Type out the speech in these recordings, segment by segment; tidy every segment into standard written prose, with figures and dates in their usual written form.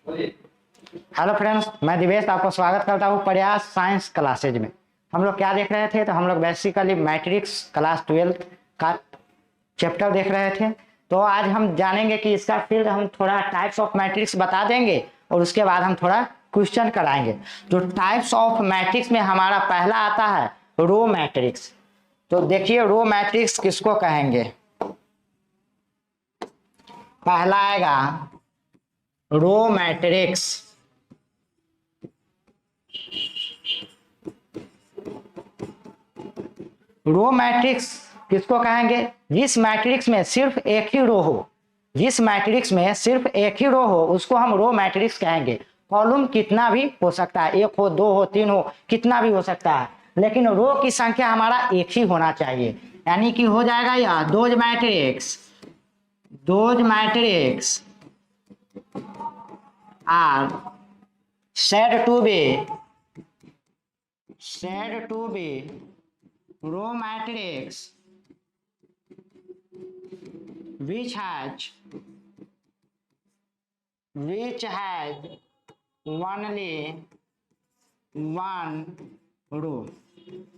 Hello friends, मैं दिवेश आपको स्वागत करता हूँ प्रयास साइंस क्लासेज में। हम लोग क्या देख रहे थे? तो हम लोग बेसिकली मैट्रिक्स क्लास 12 का चैप्टर देख रहे थे। तो आज हम जानेंगे कि इसका फिर हम थोड़ा टाइप्स ऑफ मैट्रिक्स बता देंगे और उसके बाद हम थोड़ा क्वेश्चन कराएंगे। तो टाइप्स ऑफ मैट्रिक्स में हमारा पहला आता है रो मैट्रिक्स। तो देखिए रो मैट्रिक्स किसको कहेंगे। पहला आएगा रो मैट्रिक्स। रो मैट्रिक्स किसको कहेंगे? जिस मैट्रिक्स में सिर्फ एक ही रो हो, जिस मैट्रिक्स में सिर्फ एक ही रो हो उसको हम रो मैट्रिक्स कहेंगे। कॉलम कितना भी हो सकता है, एक हो, दो हो, तीन हो, कितना भी हो सकता है, लेकिन रो की संख्या हमारा एक ही होना चाहिए। यानी कि हो जाएगा यह those matrix. Those matrix are said to be row matrix which has only one row।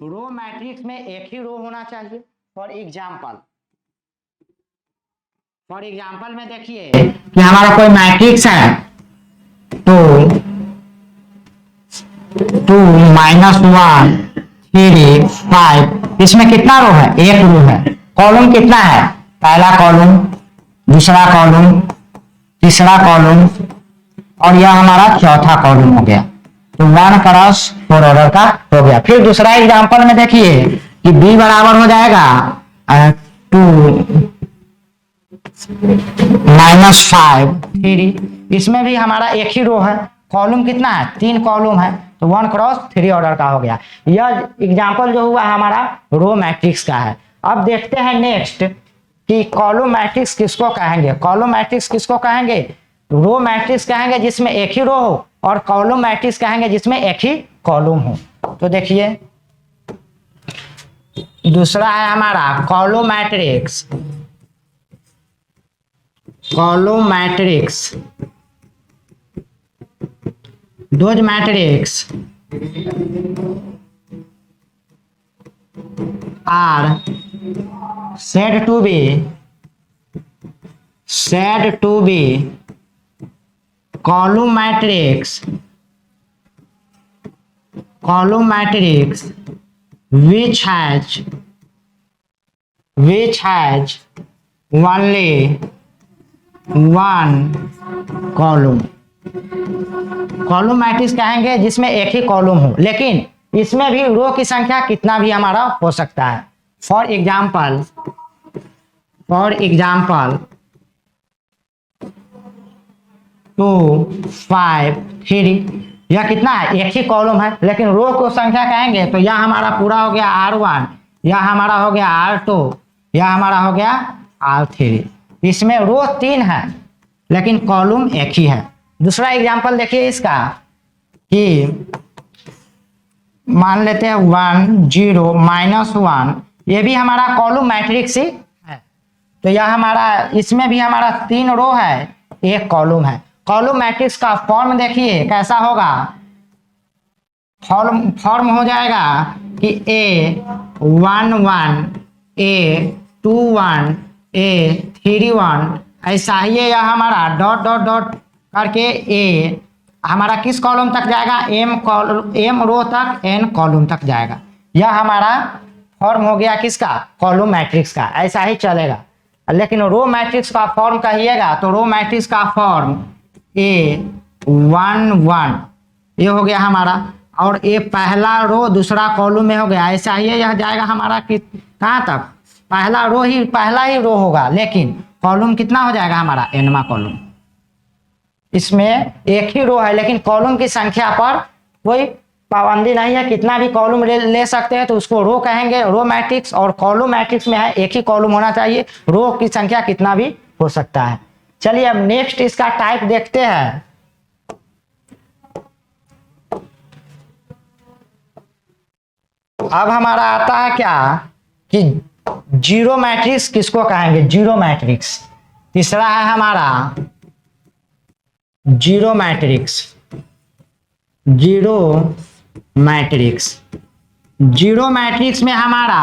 Row matrix में एक ही रो होना चाहिए। फॉर एग्जाम्पल में देखिए कि हमारा कोई मैट्रिक्स है तो 2 -1 3 5, इसमें कितना रो है? एक रो है। कॉलम कितना है? पहला कॉलम, दूसरा कॉलम, तीसरा कॉलम और यह हमारा चौथा कॉलम हो गया। तो 1 क्रॉस 4 ऑर्डर का हो गया। फिर दूसरा एग्जांपल में देखिए कि b बराबर हो जाएगा 2 -5 3, इसमें भी हमारा एक ही रो है। कॉलम कितना है? 3 कॉलम है, तो 1 क्रॉस 3 ऑर्डर का हो गया। यह एग्जांपल जो हुआ हमारा रो मैट्रिक्स का है। अब देखते हैं नेक्स्ट कि कॉलम मैट्रिक्स किसको कहेंगे। कॉलम मैट्रिक्स किसको कहेंगे? रो मैट्रिक्स कहेंगे जिसमें एक ही रो हो, और कॉलम मैट्रिक्स कहेंगे जिसमें एक ही कॉलम हो। तो देखिए दूसरा है हमारा column matrix. Column matrix, those matrix are said to be column matrix which has only one column। Column matrix कहेंगे जिसमें एक ही कॉलम हो, लेकिन इसमें भी रो की संख्या कितना भी हमारा हो सकता है। फॉर एग्जाम्पल 2 5 3, यह कितना है? एक ही कॉलम है, लेकिन रो को संख्या कहेंगे तो यह हमारा पूरा हो गया R1, यह हमारा हो गया R2, यह हमारा हो गया R3। इसमें रो 3 है लेकिन कॉलम एक ही है। दूसरा एग्जांपल देखिए इसका कि मान लेते हैं 1 0 -1, ये भी हमारा कॉलम मैट्रिक्स ही है। तो यह हमारा, इसमें भी हमारा 3 रो है, एक कॉलम है। कॉलम मैट्रिक्स का फॉर्म देखिए कैसा होगा। फॉर्म हो जाएगा कि A1 1 A2 1 A3 1, ऐसा ही यह हमारा डॉट डॉट डॉट करके A हमारा किस कॉलम तक जाएगा? M रो तक, N कॉलम तक जाएगा। यह हमारा फॉर्म हो गया किसका? कॉलम मैट्रिक्स का। ऐसा ही चलेगा। लेकिन रो मैट्रिक्स का फॉर्म कहिएगा तो रो मैट्रिक्स का फॉर्म A1 1, ये हो गया हमारा, और ये पहला रो दूसरा कॉलम में हो गया। ऐसा ही यह जाएगा हमारा कि कहाँ तक? पहला ही रो होगा, लेकिन कॉलम कितना हो जाएगा हमारा? Nवां कॉलम। इसमें एक ही रो है लेकिन कॉलम की संख्या पर कोई पाबंदी नहीं है, कितना भी कॉलम ले सकते हैं, तो उसको रो कहेंगे, रो मैट्रिक्स। और कॉलम मैट्रिक्स में है एक ही कॉलम होना चाहिए, रो की संख्या कितना भी हो सकता है। चलिए अब नेक्स्ट इसका टाइप देखते हैं। अब हमारा आता है क्या कि जीरो मैट्रिक्स किसको कहेंगे? Zero matrix. तीसरा है हमारा zero matrix, zero matrix, zero matrix में हमारा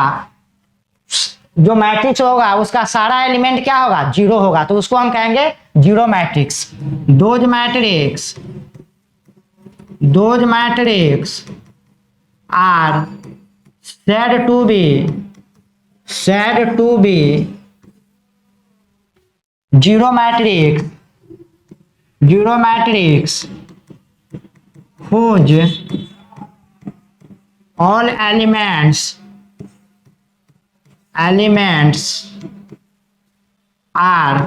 जो मैट्रिक्स होगा उसका सारा एलिमेंट क्या होगा, जीरो होगा, तो उसको हम कहेंगे zero matrix. Those matrix, those matrix are said to be, said to be zero matrix, zero matrix whose all elements, elements are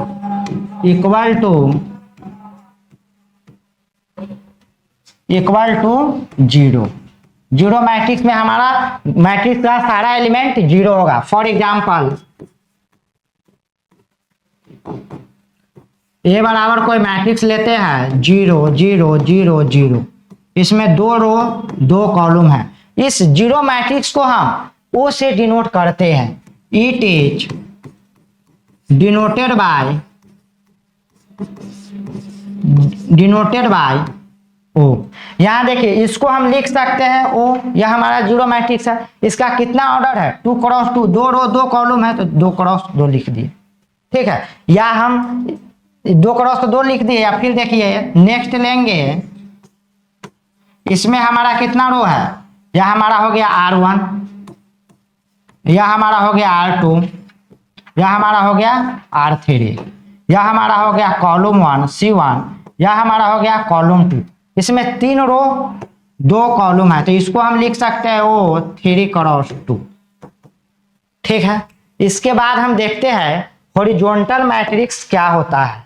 equal to, equal to zero. Zero matrix में हमारा matrix का सारा element zero होगा। For example ए बराबर कोई matrix लेते हैं, zero zero zero zero, इसमें दो रो दो कॉलम है। इस जीरो मैट्रिक्स को हम ओ से डिनोट करते हैं। It is denoted by, denoted by O. यहां देखिए इसको हम लिख सकते हैं ओ, यह हमारा जीरो मैट्रिक्स है। इसका कितना ऑर्डर है, 2 क्रॉस 2, दो रो दो कॉलम है तो 2 क्रॉस 2 लिख दिए, ठीक है। या हम 2 क्रॉस 2 लिख दिए। या फिर देखिए नेक्स्ट लेंगे, इसमें हमारा कितना रो है, यह हमारा हो गया R1, यह हमारा हो गया R2, यह हमारा हो गया R3, यह हमारा हो गया कॉलम 1 C1, यह हमारा हो गया कॉलम 2। इसमें 3 रो 2 कॉलम है तो इसको हम लिख सकते हैं ओ 3 क्रॉस 2, ठीक है। इसके बाद हम देखते हैं हॉरिजॉन्टल मैट्रिक्स क्या होता है।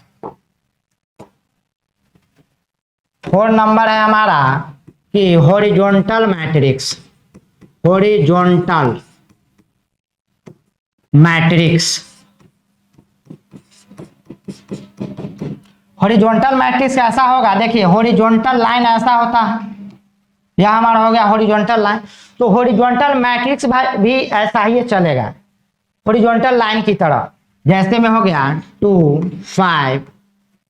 4 नंबर है हमारा कि horizontal matrix, horizontal matrix. Horizontal matrix ऐसा होगा, देखिए हॉरिजॉन्टल लाइन ऐसा होता है, यह हमारा हो गया हॉरिजॉन्टल लाइन। तो हॉरिजॉन्टल मैट्रिक्स भी ऐसा ही चलेगा, हॉरिजॉन्टल लाइन की तरह। जैसे में हो गया 2 5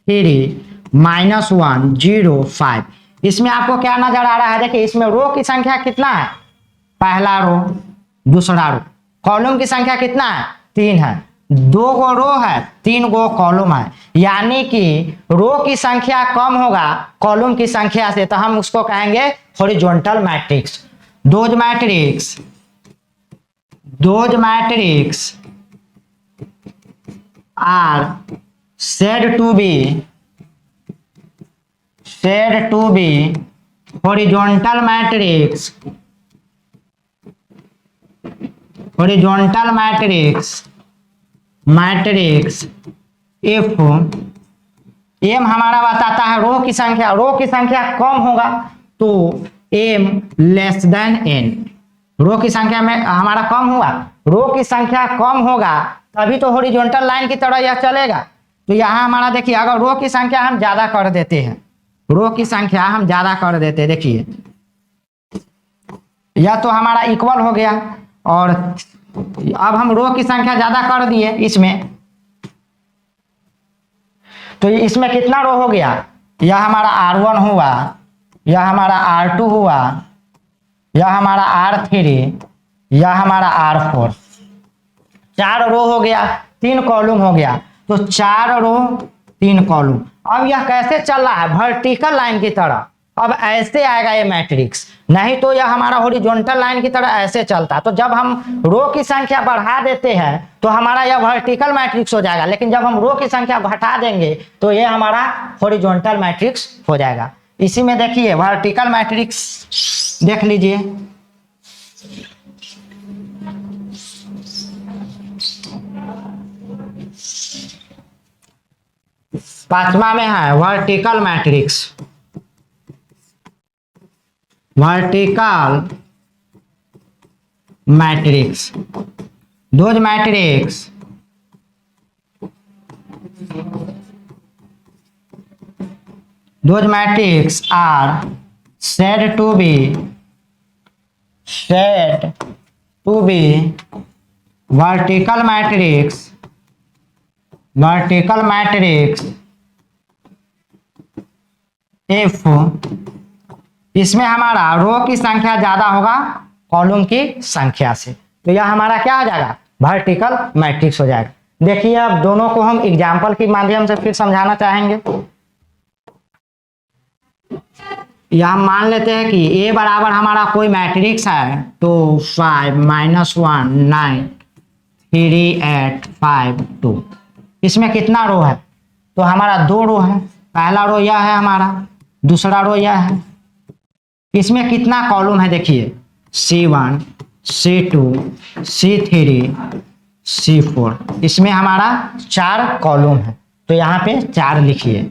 3 -1 0 5। इसमें आपको क्या नजर आ रहा है, देखिए इसमें रो की संख्या कितना है, पहला रो दूसरा रो। कॉलम की संख्या कितना है, 3 है। 2 गो रो है 3 गो कॉलम है, यानी कि रो की संख्या कम होगा कॉलम की संख्या से, तो हम उसको कहेंगे horizontal matrix. Those matrix, those matrix are said to be, said to be horizontal matrix, horizontal matrix, matrix if m हमारा बताता है रो की संख्या, रो की संख्या कम होगा तो एम लेस देन एन। रो की संख्या में हमारा कम हुआ, रो की संख्या कम होगा तभी तो हॉरिजॉन्टल लाइन की तरह यह चलेगा। तो यहाँ हमारा देखिए अगर रो की संख्या हम ज्यादा कर देते हैं, रो की संख्या हम ज्यादा कर देते हैं, देखिए यह तो हमारा इक्वल हो गया, और अब हम रो की संख्या ज्यादा कर दिए इसमें, तो इसमें कितना रो हो गया, यह हमारा R1 हुआ, यह हमारा R2 हुआ, यह हमारा R3, यह हमारा R4। 4 रो हो गया 3 कॉलम हो गया, तो 4 रो 3 कॉलम। अब यह कैसे चल रहा है, वर्टिकल लाइन की तरह। अब ऐसे आएगा ये मैट्रिक्स, नहीं तो यह हमारा हॉरिजॉन्टल लाइन की तरह ऐसे चलता। तो जब हम रो की संख्या बढ़ा देते हैं तो हमारा यह वर्टिकल मैट्रिक्स हो जाएगा, लेकिन जब हम रो की संख्या घटा देंगे तो ये हमारा हॉरिजॉन्टल मैट्रिक्स हो जाएगा। इसी में देखिए वर्टिकल मैट्रिक्स देख लीजिए, पांचवा में है vertical matrix, vertical matrix. Those matrix those matrices are said to be vertical matrix, vertical matrix F, इसमें हमारा रो की संख्या ज्यादा होगा कॉलम की संख्या से, तो यह हमारा क्या हो जाएगा, वर्टिकल मैट्रिक्स हो जाएगा। देखिए अब दोनों को हम एग्जाम्पल के माध्यम से फिर समझाना चाहेंगे। यह हम मान लेते हैं कि ए बराबर हमारा कोई मैट्रिक्स है, तो 5 -1 9 3 8 5 2, इसमें कितना रो है, तो हमारा 2 रो है। पहला रो यह है हमारा, दूसरा रो यह है। इसमें कितना कॉलम है, देखिए C1 C2 C3 C4, इसमें हमारा 4 कॉलम है, तो यहाँ पे 4 लिखिए।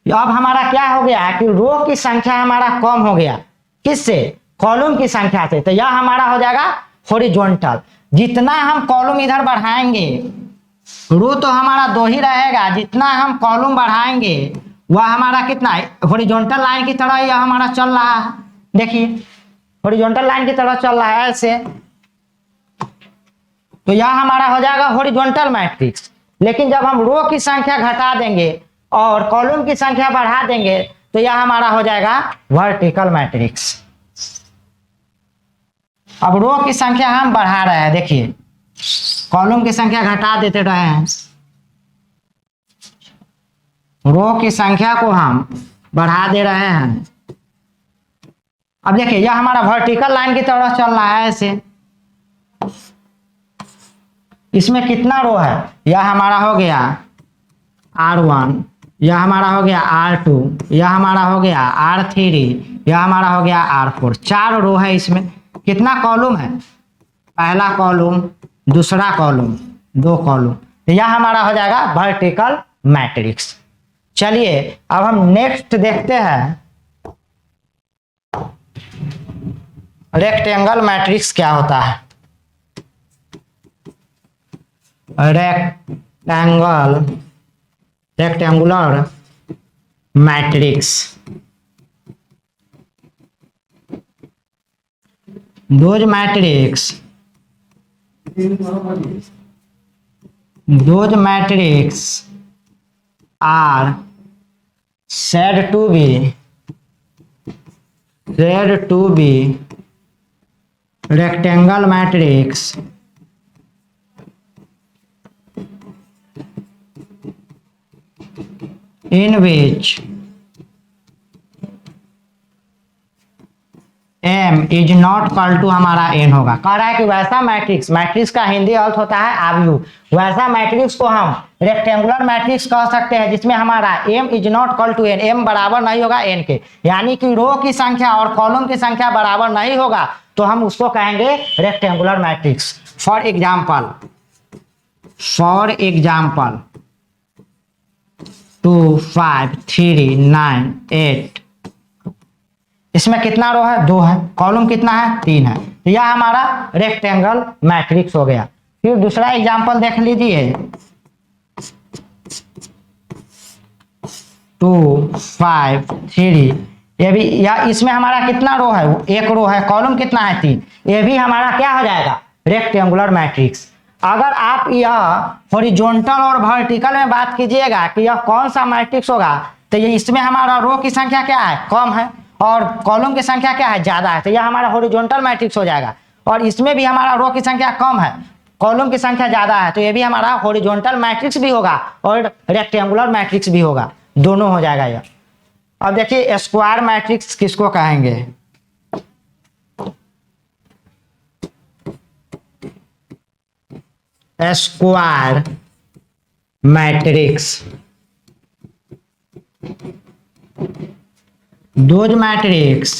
अब हमारा क्या हो गया कि रो की संख्या हमारा कम हो गया, किससे, कॉलम की संख्या से, तो यह हमारा हो जाएगा हॉरिजॉन्टल। जितना हम कॉलम इधर बढ़ाएंगे, रो तो हमारा 2 ही रहेगा, जितना हम कॉलम बढ़ाएंगे वह हमारा कितना है, हॉरिजॉन्टल लाइन की तरह यह हमारा चल रहा है। देखिए हॉरिजॉन्टल लाइन की तरह चल रहा है ऐसे, तो यह हमारा हो जाएगा हॉरिजॉन्टल मैट्रिक्स। लेकिन जब हम रो की संख्या घटा देंगे और कॉलम की संख्या बढ़ा देंगे, तो यह हमारा हो जाएगा वर्टिकल मैट्रिक्स। अब रो की संख्या हम बढ़ा रहे हैं, देखिए कॉलम की संख्या घटा देते रहे हैं, रो की संख्या को हम बढ़ा दे रहे हैं। अब देखिए यह हमारा वर्टिकल लाइन की तरह चल रहा है ऐसे। इसमें कितना रो है, यह हमारा हो गया R1, यह हमारा हो गया R2, यह हमारा हो गया R3, यह हमारा हो गया R4, 4 रो है। इसमें कितना कॉलम है, पहला कॉलम, दूसरा कॉलम, 2 कॉलम, तो यह हमारा हो जाएगा वर्टिकल मैट्रिक्स। चलिए अब हम नेक्स्ट देखते हैं रेक्टेंगल मैट्रिक्स क्या होता है। Rectangular matrix, those matrix are said to be rectangle matrix in which m is not equal to हमारा n होगा। कह रहा है कि वैसा मैट्रिक्स, मैट्रिक्स का हिंदी अर्थ होता है आव्यूह, वैसा मैट्रिक्स को हम रेक्टेंगुलर मैट्रिक्स कह सकते हैं जिसमें हमारा m is not equal to n, m बराबर नहीं होगा n के, यानी कि रो की संख्या और कॉलम की संख्या बराबर नहीं होगा, तो हम उसको कहेंगे रेक्टेंगुलर मैट्रिक्स। फॉर एग्जाम्पल 2 5 3 9 8, इसमें कितना रो है, 2 है, कॉलम कितना है, 3 है, तो यह हमारा रेक्टेंगल मैट्रिक्स हो गया। फिर दूसरा एग्जांपल देख लीजिए 2 5 3, ये भी इसमें हमारा कितना रो है, 1 रो है, कॉलम कितना है, 3, ये भी हमारा क्या हो जाएगा, रेक्टेंगुलर मैट्रिक्स। अगर आप यह हॉरिजॉन्टल और वर्टिकल में बात कीजिएगा कि यह कौन सा मैट्रिक्स होगा, तो ये इसमें हमारा रो की संख्या क्या है, कम है, और कॉलम की संख्या क्या है, ज्यादा है, तो यह हमारा हॉरिजॉन्टल मैट्रिक्स हो जाएगा। और इसमें भी हमारा रो की संख्या कम है, कॉलम की संख्या ज्यादा है, तो ये भी हमारा हॉरिजॉन्टल मैट्रिक्स भी होगा और रेक्टेंगुलर मैट्रिक्स भी होगा, दोनों हो जाएगा यह। अब देखिए स्क्वायर मैट्रिक्स किसको कहेंगे, square matrix, those matrix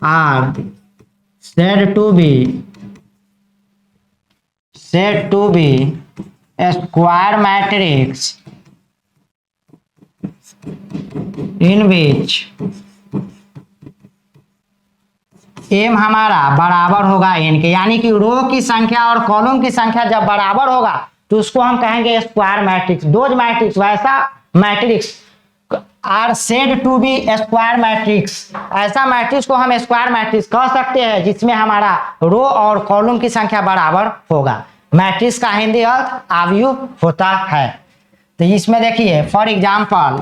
are said to be a square matrix in which m हमारा बराबर होगा n के, यानी कि रो की संख्या और कॉलम की संख्या जब बराबर होगा तो उसको हम कहेंगे स्क्वायर मैट्रिक्स। दोज मैट्रिक्स, वैसा matrix are said to be square matrix, ऐसा मैट्रिक्स को हम स्क्वायर मैट्रिक्स कह सकते हैं जिसमें हमारा रो और कॉलम की संख्या बराबर होगा। मैट्रिक्स का हिंदी अर्थ आव्यूह होता है। तो इसमें देखिए फॉर एग्जाम्पल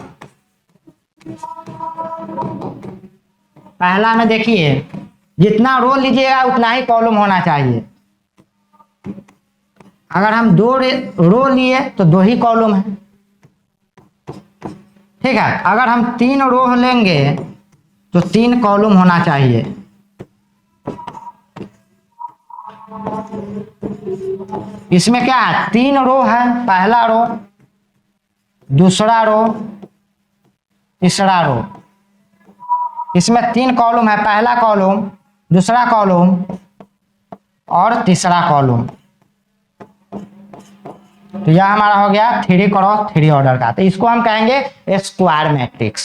पहला में देखिए जितना रो लीजिएगा उतना ही कॉलम होना चाहिए। अगर हम 2 रो लिए तो 2 ही कॉलम है, ठीक है। अगर हम 3 रो लेंगे तो 3 कॉलम होना चाहिए। इसमें क्या है, 3 रो है, पहला रो, दूसरा रो, तीसरा रो। इसमें 3 कॉलम है, पहला कॉलम, दूसरा कॉलम और तीसरा कॉलम। तो यह हमारा हो गया 3 क्रॉस 3 ऑर्डर का। तो इसको हम कहेंगे स्क्वायर मैट्रिक्स।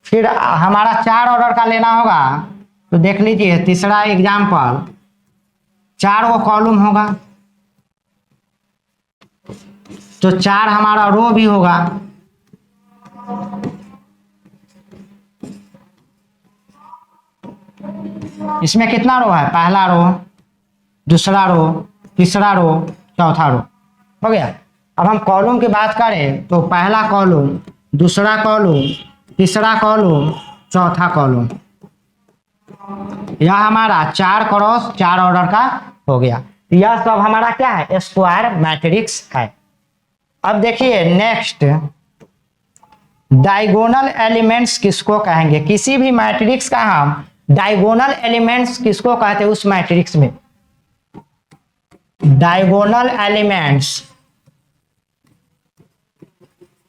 फिर हमारा 4 ऑर्डर का लेना होगा, तो देख लीजिए तीसरा एग्जाम्पल, 4 वो कॉलम होगा तो 4 हमारा रो भी होगा। इसमें कितना रो है, पहला रो, दूसरा रो, तीसरा रो, चौथा रो, हो गया। अब हम कॉलम की बात करें तो पहला कॉलम, दूसरा कॉलम, तीसरा कॉलम, चौथा कॉलम, यह हमारा 4 क्रॉस 4 ऑर्डर का हो गया। यह सब हमारा क्या है, स्क्वायर मैट्रिक्स है। अब देखिए नेक्स्ट, डायगोनल एलिमेंट्स किसको कहेंगे, किसी भी मैट्रिक्स का हम डायगोनल एलिमेंट्स किसको कहते हैं उस मैट्रिक्स में। Diagonal elements,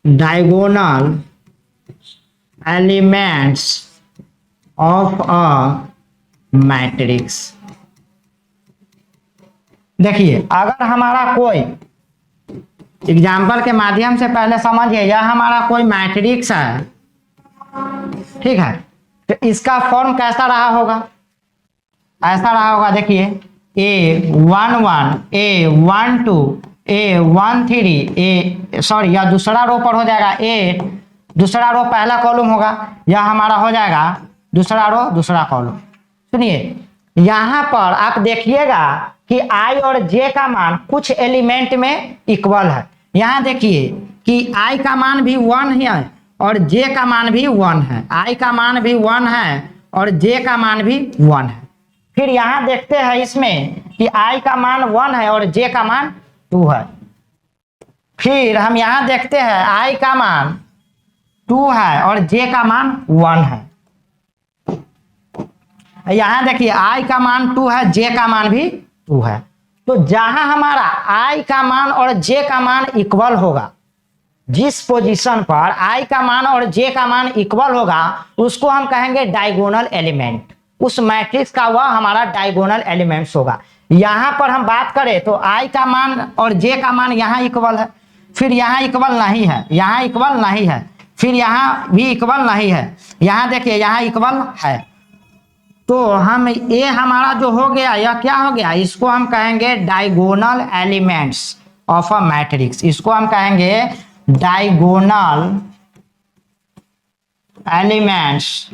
diagonal elements of a matrix. देखिए अगर हमारा कोई एग्जाम्पल के माध्यम से पहले समझिए, यह हमारा कोई मैट्रिक्स है, ठीक है। तो इसका फॉर्म कैसा रहा होगा, ऐसा रहा होगा। देखिए A11, A12, A13, यह दूसरा रो पर हो जाएगा A, दूसरा रो पहला कॉलम होगा, यह हमारा हो जाएगा दूसरा रो दूसरा कॉलम। सुनिए यहां पर आप देखिएगा कि I और J का मान कुछ एलिमेंट में इक्वल है। यहां देखिए कि I का मान भी 1 है और J का मान भी 1 है, I का मान भी 1 है और J का मान भी 1 है। फिर यहां देखते हैं इसमें कि I का मान 1 है और J का मान 2 है। फिर हम यहां देखते हैं I का मान 2 है और J का मान 1 है। यहां देखिए I का मान 2 है, J का मान भी 2 है। तो जहां हमारा I का मान और J का मान इक्वल होगा, जिस पोजीशन पर I का मान और J का मान इक्वल होगा उसको हम कहेंगे डायगोनल एलिमेंट। उस मैट्रिक्स का वह हमारा डायगोनल एलिमेंट्स होगा। यहां पर हम बात करें तो I का मान और J का मान यहां इक्वल है, फिर यहां इक्वल नहीं है, यहां इक्वल नहीं है, फिर यहां भी इक्वल नहीं है, यहां देखिए यहां इक्वल है। तो हम ये हमारा जो हो गया यह क्या हो गया, इसको हम कहेंगे diagonal elements of a matrix. इसको हम कहेंगे diagonal elements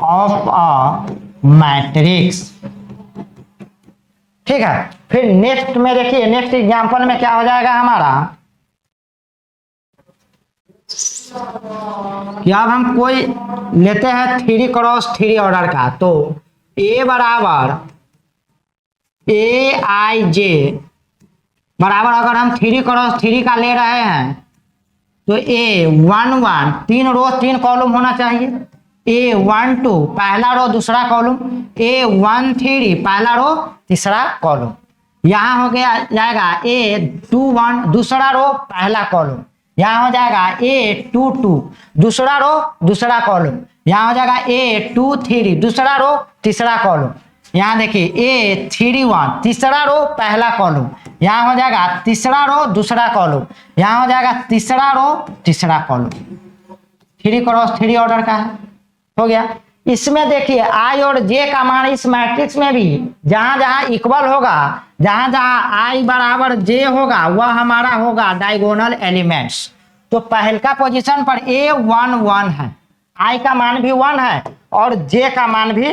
of a matrix, ठीक है। फिर नेक्स्ट में देखिए, नेक्स्ट एग्जांपल में क्या हो जाएगा हमारा कि अब हम कोई लेते हैं 3 क्रॉस 3 ऑर्डर का। तो A बराबर AIJ बराबर, अगर हम 3 क्रॉस 3 का ले रहे हैं तो A11 3 रो 3 कॉलम होना चाहिए, A12 पहला रो दूसरा कॉलम, A13 पहला रो तीसरा कॉलम। यहां हो गया जाएगा A21 दूसरा रो पहला कॉलम, यहां हो जाएगा A22 दूसरा रो दूसरा कॉलम, यहां हो जाएगा A23 दूसरा रो तीसरा कॉलम। यहां देखिए A31 तीसरा रो पहला कॉलम, यहां हो जाएगा तीसरा रो दूसरा कॉलम, यहां हो जाएगा तीसरा रो तीसरा कॉलम। 3 क्रॉस 3 ऑर्डर का है, हो गया। इसमें देखिए I और J का मान इस मैट्रिक्स में भी जहां जहां इक्वल होगा, जहां जहां I बराबर J होगा वह हमारा होगा डायगोनल एलिमेंट्स। तो पहला पोजीशन पर A11 है, I का मान भी 1 है और J का मान भी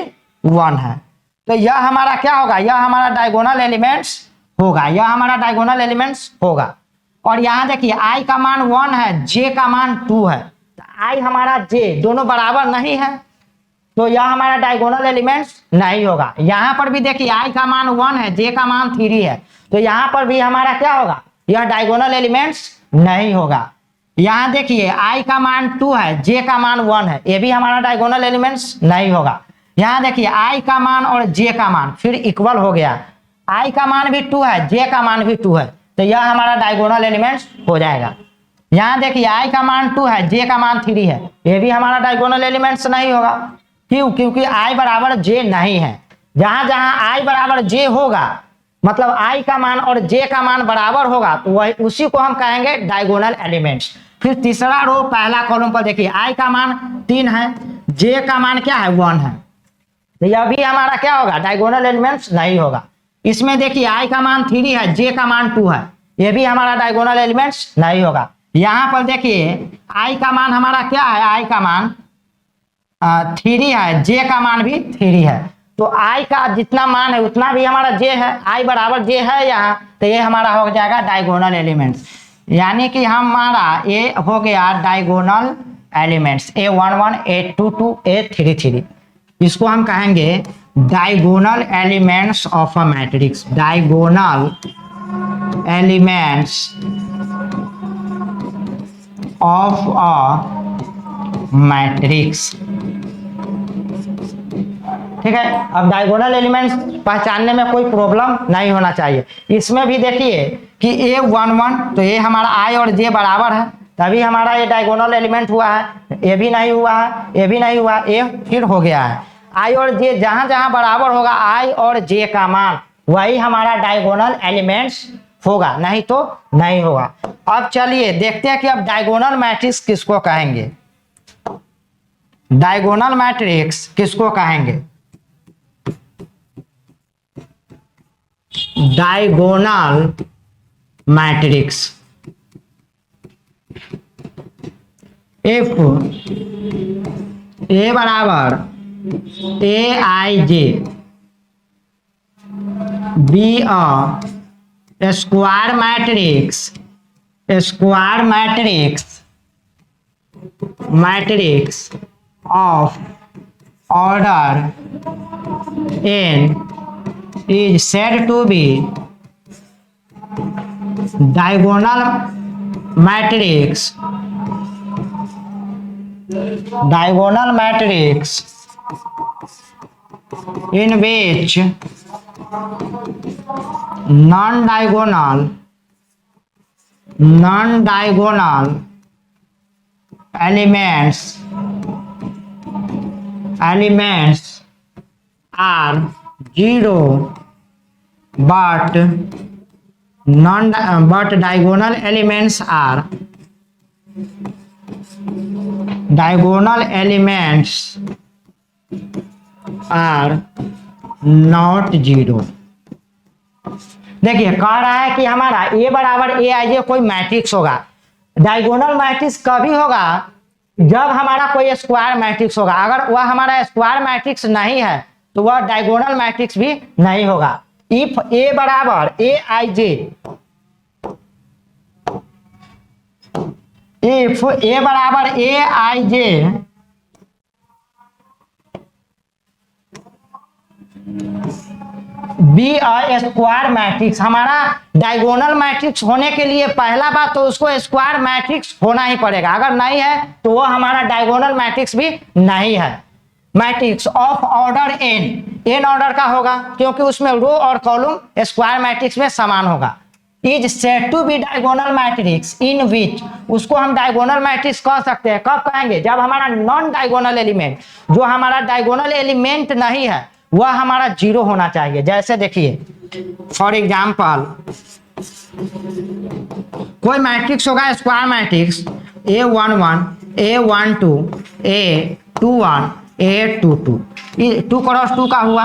1 है। तो यह हमारा क्या होगा, यह हमारा डायगोनल एलिमेंट्स होगा, यह हमारा डायगोनल एलिमेंट्स होगा। और यहाँ देखिए i का मान 1 है, j का मान 2 है, तो i हमारा j दोनों बराबर नहीं है, तो यह हमारा डायगोनल एलिमेंट्स नहीं होगा। यहाँ पर भी देखिए i का मान 1 है, j का मान 3 है, तो यहाँ पर भी हमारा क्या होगा, यह डायगोनल एलिमेंट्स नहीं होगा। यहाँ देखिए i का मान 2 है, j का मान 1 है, ये भी हमारा डायगोनल एलिमेंट्स नहीं होगा। यहाँ देखिए i का मान और j का मान फिर इक्वल हो गया, i का मान भी 2 है, j का मान भी 2 है, तो यह हमारा डायगोनल एलिमेंट्स हो जाएगा। यहाँ देखिए i का मान 2 है, j का मान 3 है, ये भी हमारा डायगोनल एलिमेंट्स नहीं होगा। क्यों? क्योंकि i बराबर j नहीं है। जहां जहां i बराबर j होगा, मतलब i का मान और j का मान बराबर होगा, तो वही उसी को हम कहेंगे डायगोनल एलिमेंट्स। फिर तीसरा रो पहला कॉलम पर देखिए i का मान 3 है, j का मान क्या है 1 है, तो यह भी हमारा क्या होगा, डायगोनल एलिमेंट्स नहीं होगा। इसमें देखिए i का मान 3 है, j का मान 2 है, ये भी हमारा डायगोनल एलिमेंट्स नहीं होगा। यहाँ पर देखिए i का मान हमारा क्या है, i का मान 3 है, j का मान भी 3 है, तो i का जितना मान है उतना भी हमारा j है, i बराबर j है यहाँ, तो ये हमारा हो जाएगा डायगोनल एलिमेंट्स। यानी कि हमारा ये हो गया diagonal elements a11 a22 a33। इसको हम कहेंगे diagonal elements of a matrix, diagonal elements of a matrix. ठीक है, अब डायगोनल एलिमेंट्स पहचानने में कोई प्रॉब्लम नहीं होना चाहिए। इसमें भी देखिए कि a11, तो ये हमारा i और j बराबर है, तभी हमारा ये डायगोनल एलिमेंट हुआ है। ये भी नहीं हुआ है, ये भी नहीं हुआ, ये फिर हो गया है। i और j जहां जहां बराबर होगा i और j का मान, वही हमारा डायगोनल एलिमेंट्स होगा, नहीं तो नहीं होगा। अब चलिए देखते हैं कि अब डायगोनल मैट्रिक्स किसको कहेंगे। डायगोनल मैट्रिक्स किसको कहेंगे, डायगोनल मैट्रिक्स इफ a बराबर aij be a square matrix of order n is said to be diagonal matrix in which non-diagonal elements are zero, but diagonal elements are not zero। देखिए कह रहा है कि हमारा a बराबर aij कोई matrix होगा। डायगोनल मैट्रिक्स कभी होगा, जब हमारा कोई स्क्वायर मैट्रिक्स होगा। अगर वह हमारा स्क्वायर मैट्रिक्स नहीं है तो वह डायगोनल मैट्रिक्स भी नहीं होगा। इफ a बराबर aij, इफ a बराबर aij be a square matrix, हमारा डायगोनल मैट्रिक्स होने के लिए पहला बात तो उसको स्क्वायर मैट्रिक्स होना ही पड़ेगा। अगर नहीं है तो वो हमारा डायगोनल मैट्रिक्स भी नहीं है। Matrix of order n order का होगा, क्योंकि उसमें रो और कॉलम स्क्वायर मैट्रिक्स में समान होगा। Is said to be diagonal matrix in which, उसको हम डायगोनल मैट्रिक्स कह सकते हैं। कब कहेंगे, जब हमारा नॉन डायगोनल एलिमेंट, जो हमारा डायगोनल एलिमेंट नहीं है, वह हमारा जीरो होना चाहिए। जैसे देखिए फॉर एग्जाम्पल कोई मैट्रिक्स होगा square matrix a11 a12 a21 a22, 2x2 का हुआ,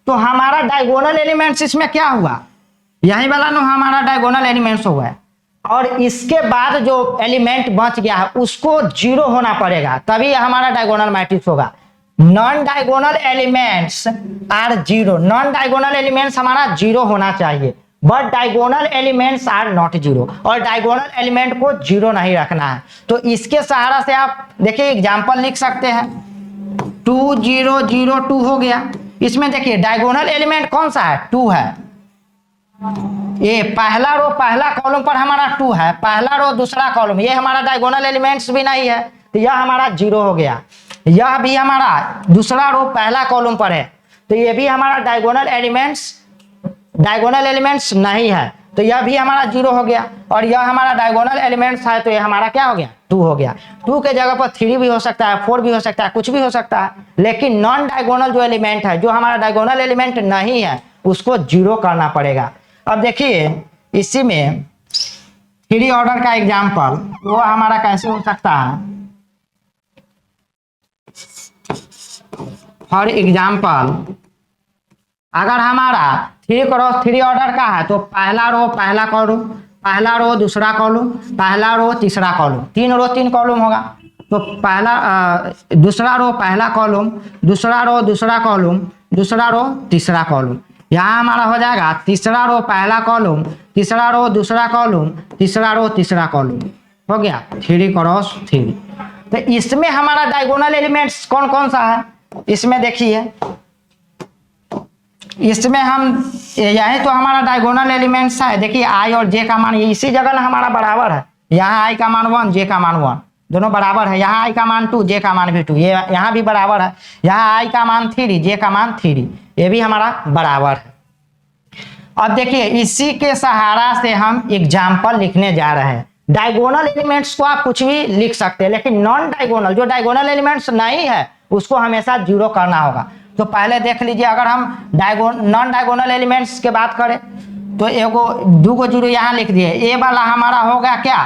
तो हमारा डायगोनल एलिमेंट्स इसमें क्या हुआ, यही वाला ना हमारा डायगोनल एलिमेंट्स हुआ है। और इसके बाद जो एलिमेंट बच गया है उसको जीरो होना पड़ेगा, तभी हमारा डायगोनल मैट्रिक्स होगा। Non diagonal elements are zero, non diagonal elements हमारा जीरो होना चाहिए। But diagonal elements are not zero, और डायगोनल एलिमेंट को जीरो नहीं रखना है। तो इसके सहारा से आप देखिए एग्जाम्पल लिख सकते हैं, 2 0 0 2 हो गया। इसमें देखिए डायगोनल एलिमेंट कौन सा है, 2 है। ये पहला रो पहला कॉलम पर हमारा 2 है, पहला रो दूसरा कॉलम, ये हमारा डायगोनल एलिमेंट्स भी नहीं है, तो यह हमारा 0 हो गया। यह भी हमारा दूसरा रो पहला कॉलम पर है, तो ये भी हमारा डायगोनल एलिमेंट्स नहीं है, तो यह भी हमारा 0 हो गया। और यह हमारा डायगोनल एलिमेंट्स है, तो यह हमारा क्या हो गया, 2 हो गया। 2 के जगह पर 3 भी हो सकता है, 4 भी हो सकता है, कुछ भी हो सकता है, लेकिन नॉन डायगोनल जो एलिमेंट है, जो हमारा डायगोनल एलिमेंट नहीं है, उसको 0 करना पड़ेगा। अब देखिए इसी में 3 ऑर्डर का एग्जाम्पल वो हमारा कैसे हो सकता है। फॉर एग्जाम्पल अगर हमारा 3 क्रॉस 3 ऑर्डर का है, तो पहला रो पहला कॉलम, पहला रो दूसरा कॉलम, पहला रो तीसरा कॉलम, 3 रो 3 कॉलम होगा। तो पहला दूसरा रो पहला कॉलम, दूसरा रो दूसरा कॉलम, दूसरा रो तीसरा कॉलम। यहाँ हमारा हो जाएगा तीसरा रो पहला कॉलम, तीसरा रो दूसरा कॉलम, तीसरा रो तीसरा कॉलम, हो गया 3 क्रॉस 3। तो इसमें हमारा डायगोनल एलिमेंट्स कौन कौन सा है, इसमें देखिए, इसमें हम यही तो हमारा डायगोनल एलिमेंट्स है। देखिए आई और जे का मान इसी जगह ना हमारा बराबर है, यहाँ आई का मान 1, जे का मान 1, दोनों बराबर है। यहाँ आई का मान 2, जे का मान भी 2, ये यहाँ भी बराबर है। यहाँ आई का मान 3, जे का मान 3, ये भी हमारा बराबर है। अब देखिए इसी के सहारा से हम एग्जाम्पल लिखने जा रहे हैं। डायगोनल एलिमेंट्स को आप कुछ भी लिख सकते हैं, लेकिन नॉन डायगोनल जो डायगोनल एलिमेंट्स नहीं है उसको हमेशा 0 करना होगा। तो पहले देख लीजिए, अगर हम नॉन डायगोनल एलिमेंट्स की बात करें तो एगो 2 को 0 यहाँ लिख दिए, ये वाला हमारा हो गया क्या,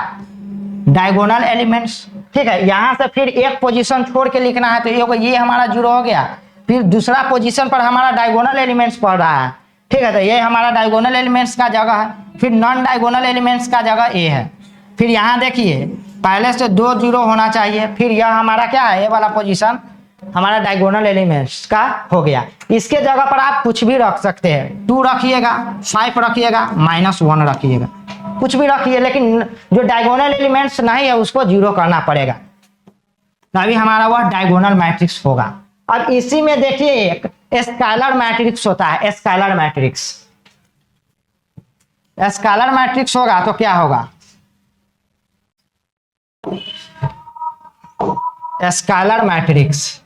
डायगोनल एलिमेंट्स। ठीक है, यहाँ से फिर एक पोजीशन छोड़ के लिखना है, तो एगो ये हमारा 0 हो गया। फिर दूसरा पोजीशन पर हमारा डायगोनल एलिमेंट्स पड़ रहा है, ठीक है, तो ये हमारा डायगोनल एलिमेंट्स का जगह है। फिर नॉन डायगोनल एलिमेंट्स का जगह ए है। फिर यहाँ देखिए पहले से 2 0 होना चाहिए, फिर यह हमारा क्या है, ये वाला पोजीशन हमारा डायगोनल एलिमेंट्स का हो गया। इसके जगह पर आप कुछ भी रख सकते हैं, 2 रखिएगा, 5 रखिएगा, -1 रखिएगा, कुछ भी रखिए, लेकिन जो डायगोनल एलिमेंट्स नहीं है उसको 0 करना पड़ेगा, तभी हमारा वह डायगोनल मैट्रिक्स होगा। अब इसी में देखिए एक स्केलर मैट्रिक्स होता है, स्केलर मैट्रिक्स। स्केलर मैट्रिक्स होगा तो क्या होगा, scalar matrix,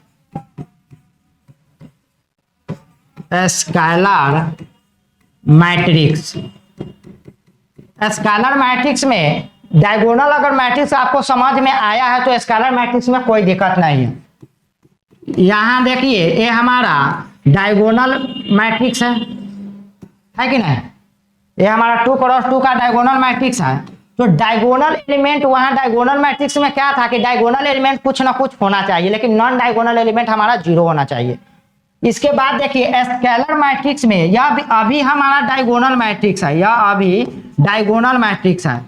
scalar matrix. Scalar matrix में डायगोनल अगर मैट्रिक्स आपको समझ में आया है तो स्केलर मैट्रिक्स में कोई दिक्कत नहीं है। यहाँ देखिए ये हमारा डायगोनल मैट्रिक्स है कि नहीं, ये हमारा 2 क्रॉस 2 का डायगोनल मैट्रिक्स है। तो डायगोनल एलिमेंट वहां डायगोनल मैट्रिक्स में क्या था कि डायगोनल एलिमेंट कुछ ना कुछ होना चाहिए, लेकिन नॉन डायगोनल एलिमेंट हमारा 0 होना चाहिए। इसके बाद देखिए स्केलर मैट्रिक्स में यह अभी हमारा डायगोनल मैट्रिक्स है, यह अभी डायगोनल मैट्रिक्स है।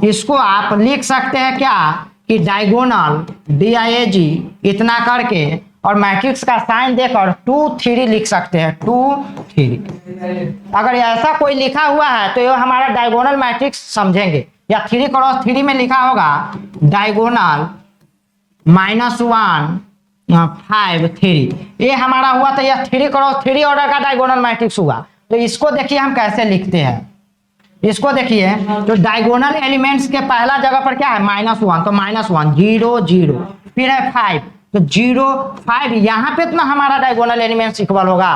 इसको आप लिख सकते हैं क्या कि डायगोनल DIAG इतना करके और मैट्रिक्स का साइन देकर 2 3 लिख सकते हैं, 2 3। अगर ऐसा कोई लिखा हुआ है तो ये हमारा डायगोनल मैट्रिक्स समझेंगे। या 3 क्रॉस 3 में लिखा होगा डायगोनल -1 5 3, ये हमारा हुआ तो यह 3 क्रॉस 3 ऑर्डर का डायगोनल मैट्रिक्स हुआ। तो इसको देखिए हम कैसे लिखते हैं, इसको देखिए तो डायगोनल एलिमेंट्स के पहला जगह पर क्या है, -1, तो -1 0 0, फिर है 5, तो 0 5, यहाँ पे इतना हमारा डायगोनल एलिमेंट्स इक्वल होगा,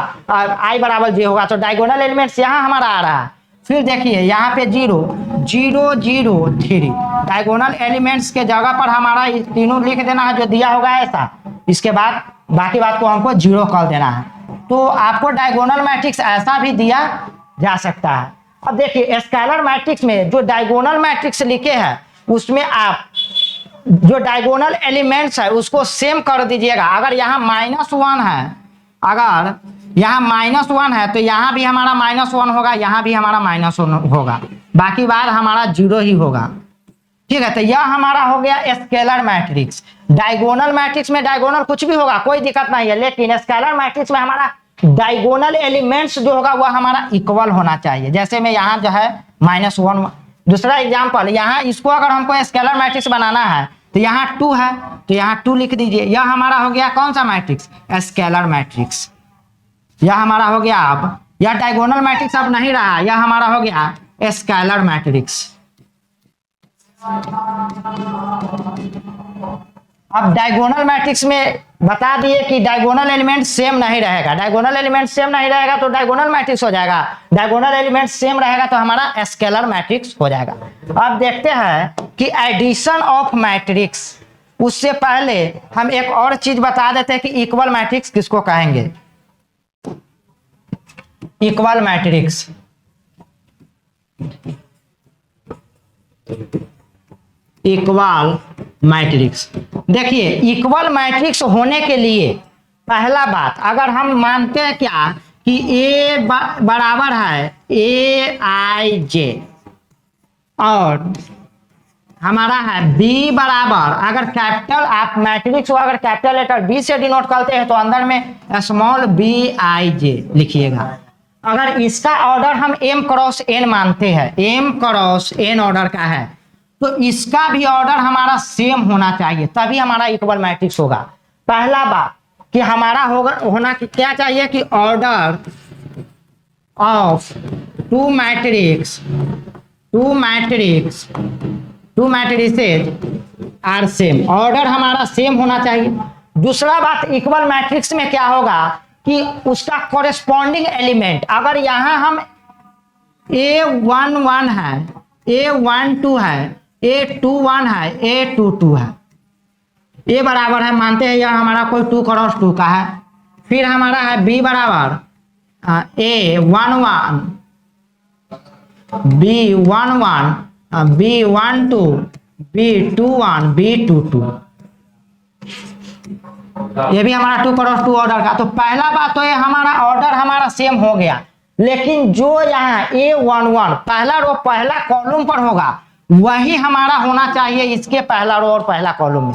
I बराबर J होगा, तो डायगोनल एलिमेंट्स यहाँ हमारा आ रहा है। फिर देखिए यहाँ पे 0 0 0 3, डायगोनल एलिमेंट्स के जगह पर हमारा तीनों लिख देना है जो दिया होगा ऐसा। इसके बाद बाकी बात को हमको 0 कर देना है। तो आपको डायगोनल मैट्रिक्स ऐसा भी दिया जा सकता है। अब देखिए स्केलर मैट्रिक्स में जो डायगोनल मैट्रिक्स लिखे हैं उसमें आप जो डायगोनल एलिमेंट्स है उसको सेम कर दीजिएगा। अगर यहाँ -1 है, अगर यहाँ -1 है तो यहाँ भी हमारा -1 होगा, यहाँ भी हमारा -1 होगा, बाकी बार हमारा 0 ही होगा। ठीक है, तो यह हमारा हो गया स्केलर मैट्रिक्स। डायगोनल मैट्रिक्स में डायगोनल कुछ भी होगा, कोई दिक्कत नहीं है, लेकिन स्केलर मैट्रिक्स में हमारा डायगोनल एलिमेंट्स जो होगा वह हमारा इक्वल होना चाहिए। जैसे में यहाँ जो है -1। दूसरा एग्जाम्पल, यहाँ इसको अगर हमको स्केलर मैट्रिक्स बनाना है तो यहाँ 2 है तो यहाँ 2 लिख दीजिए। यह हमारा हो गया कौन सा मैट्रिक्स? Scalar matrix. यह हमारा हो गया, अब यह डायगोनल मैट्रिक्स अब नहीं रहा, यह हमारा हो गया स्केलर मैट्रिक्स। अब डायगोनल मैट्रिक्स में बता दिए कि डायगोनल एलिमेंट सेम नहीं रहेगा। डायगोनल एलिमेंट सेम नहीं रहेगा तो डायगोनल मैट्रिक्स हो जाएगा। डायगोनल एलिमेंट सेम रहेगा तो हमारा स्केलर मैट्रिक्स हो जाएगा। अब देखते हैं कि एडिशन ऑफ मैट्रिक्स, उससे पहले हम एक और चीज बता देते हैं कि इक्वल मैट्रिक्स किसको कहेंगे। इक्वल मैट्रिक्स, इक्वल मैट्रिक्स, देखिए इक्वल मैट्रिक्स होने के लिए पहला बात, अगर हम मानते हैं क्या कि A बराबर है AIJ और हमारा है B बराबर, अगर कैपिटल आप मैट्रिक्स को अगर कैपिटल लेटर B से डिनोट करते हैं तो अंदर में स्मॉल BIJ लिखिएगा। अगर इसका ऑर्डर हम M क्रॉस N मानते हैं, M क्रॉस N ऑर्डर का है, तो इसका भी ऑर्डर हमारा सेम होना चाहिए, तभी हमारा इक्वल मैट्रिक्स होगा। पहला बात कि हमारा होना क्या चाहिए कि order of two matrices are same, order हमारा सेम होना चाहिए। दूसरा बात, इक्वल मैट्रिक्स में क्या होगा कि उसका कॉरेस्पॉन्डिंग एलिमेंट, अगर यहां हम A11 है, A12 है, A21 है, A22 है, A बराबर है मानते हैं यह हमारा कोई 2 क्रॉस 2 का है। फिर हमारा है B बराबर A11, B11, B12, B21, B22, ये भी हमारा 2 क्रॉस 2 ऑर्डर का। तो पहला बात तो ये हमारा ऑर्डर हमारा सेम हो गया, लेकिन जो यहाँ A11 पहला रो पहला कॉलम पर होगा वही हमारा होना चाहिए इसके पहला रो और पहला कॉलम में।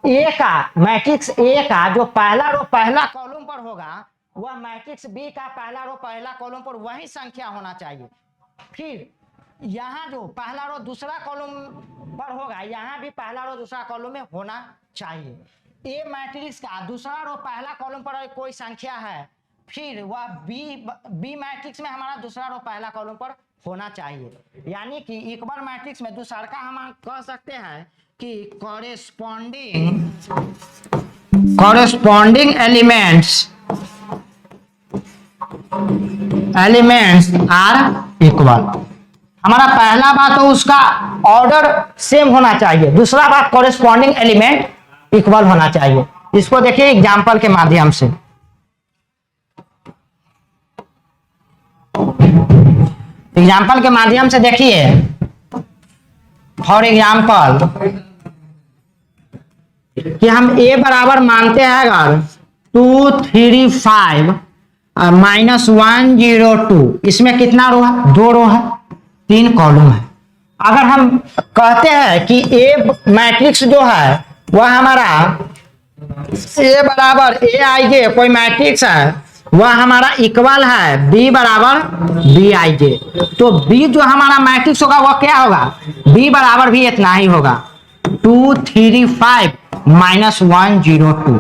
ए का मैट्रिक्स ए का जो पहला रो पहला कॉलम पर होगा वह मैट्रिक्स बी का पहला रो पहला कॉलम पर वही संख्या होना चाहिए। फिर यहाँ जो पहला रो दूसरा कॉलम पर होगा यहाँ भी पहला रो दूसरा कॉलम में होना चाहिए। ए मैट्रिक्स का दूसरा रो पहला कॉलम पर कोई संख्या है, फिर वह बी मैट्रिक्स में हमारा दूसरा रो पहला कॉलम पर होना चाहिए। यानी कि इक्वल मैट्रिक्स में दूसरा का हम कह सकते हैं कि कॉरेस्पॉन्डिंग एलिमेंट्स आर इक्वल। हमारा पहला बात तो उसका ऑर्डर सेम होना चाहिए, दूसरा बात कॉरेस्पॉन्डिंग एलिमेंट इक्वल होना चाहिए। इसको देखिए एग्जाम्पल के माध्यम से। एग्जाम्पल के माध्यम से देखिए, फॉर एग्जाम्पल कि हम A बराबर मानते हैं अगर 2 3 5 -1 0 2, इसमें कितना रो है? 2 रो है, 3 कॉलम है। अगर हम कहते हैं कि A मैट्रिक्स जो है वह हमारा A बराबर AIJ कोई मैट्रिक्स है वह हमारा इक्वल है B बराबर BIJ, तो B जो हमारा मैट्रिक्स होगा वह क्या होगा? B बराबर भी इतना ही होगा, 2 3 5 -1 0 2।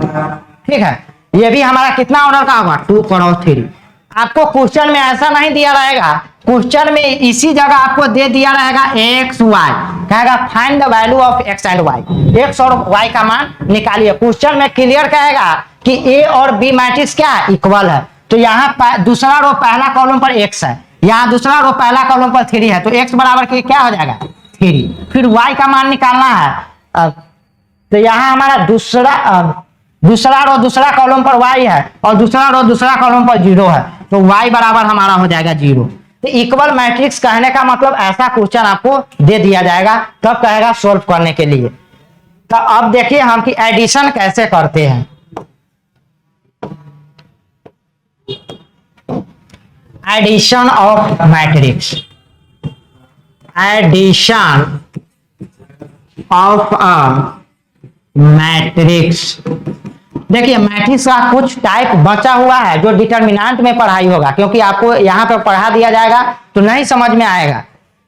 ठीक है, ये भी हमारा कितना ऑर्डर का होगा? 2 क्रॉस 3। आपको क्वेश्चन में ऐसा नहीं दिया रहेगा, क्वेश्चन में इसी जगह आपको दे दिया रहेगा x y, कहेगा find the value of x and y, x और y का मान निकालिए। क्वेश्चन में क्लियर कहेगा कि A और B मैट्रिक्स क्या है? इक्वल है। तो यहाँ दूसरा रो पहला कॉलम पर x है, यहाँ दूसरा रो पहला कॉलम पर 3 है, तो x बराबर के क्या हो जाएगा? 3। फिर y का मान निकालना है, तो यहाँ हमारा दूसरा रो दूसरा कॉलम पर y है और दूसरा रो दूसरा कॉलम पर 0 है, तो y बराबर हमारा हो जाएगा 0। तो इक्वल मैट्रिक्स कहने का मतलब ऐसा क्वेश्चन आपको दे दिया जाएगा, तब कहेगा सोल्व करने के लिए। तो अब देखिए हम कि एडिशन कैसे करते हैं। Addition of matrix, addition of a matrix देखिए मैट्रिक्स का कुछ टाइप बचा हुआ है जो डिटर्मिनेंट में पढ़ाई होगा, क्योंकि आपको यहाँ पे पढ़ा दिया जाएगा तो नहीं समझ में आएगा,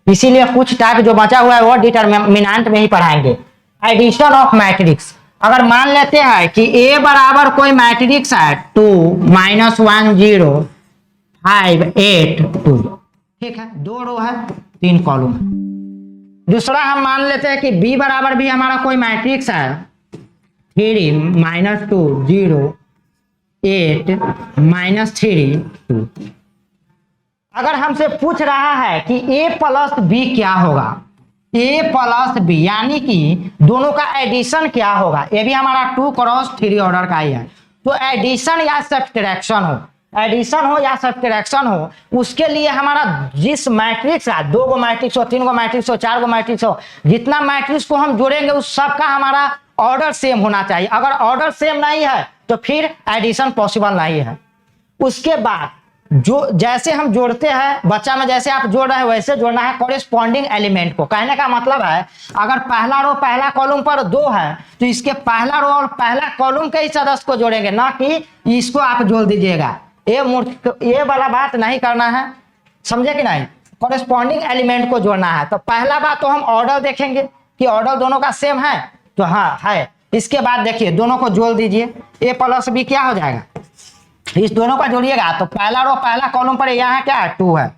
इसीलिए कुछ टाइप जो बचा हुआ है वो डिटर्मिनेंट में ही पढ़ाएंगे। एडिशन ऑफ मैट्रिक्स, अगर मान लेते हैं कि ए बराबर कोई मैट्रिक्स है 2 -1 0 5 8 2, ठीक है, 2 रो है 3 कॉलम है। दूसरा हम मान लेते हैं कि बी बराबर भी हमारा कोई मैट्रिक्स है 3 -2 0 8 -3 2। अगर हमसे पूछ रहा है कि a प्लस बी क्या होगा, a प्लस बी यानी कि दोनों का एडिशन क्या होगा, ये भी हमारा 2 क्रॉस 3 ऑर्डर का ही है। तो एडिशन या सब्ट्रैक्शन हो, एडिशन हो या सब्ट्रैक्शन हो, उसके लिए हमारा जिस मैट्रिक्स है, 2 गो मैट्रिक्स हो, 3 गो मैट्रिक्स हो, 4 गो मैट्रिक्स हो, जितना मैट्रिक्स को हम जोड़ेंगे उस सबका हमारा ऑर्डर सेम होना चाहिए। अगर ऑर्डर सेम नहीं है तो फिर एडिशन पॉसिबल नहीं है। उसके बाद जो जैसे हम जोड़ते हैं, बच्चा में जैसे आप जोड़ रहे हैं वैसे जोड़ना है कॉरेस्पॉन्डिंग एलिमेंट को। कहने का मतलब है अगर पहला रो पहला कॉलम पर 2 है तो इसके पहला रो और पहला कॉलम के ही सदस्य को जोड़ेंगे, ना कि इसको आप जोड़ दीजिएगा। ये वाला बात नहीं करना है, समझे कि नहीं। कॉरेस्पॉन्डिंग एलिमेंट को जोड़ना है। तो पहला बात तो हम ऑर्डर देखेंगे कि ऑर्डर दोनों का सेम है, तो हाँ है। इसके बाद देखिए दोनों को जोड़ दीजिए, ए प्लस बी क्या हो जाएगा, इस दोनों का जोड़िएगा तो पहला रो पहला कॉलम पर यहाँ क्या है 2 है।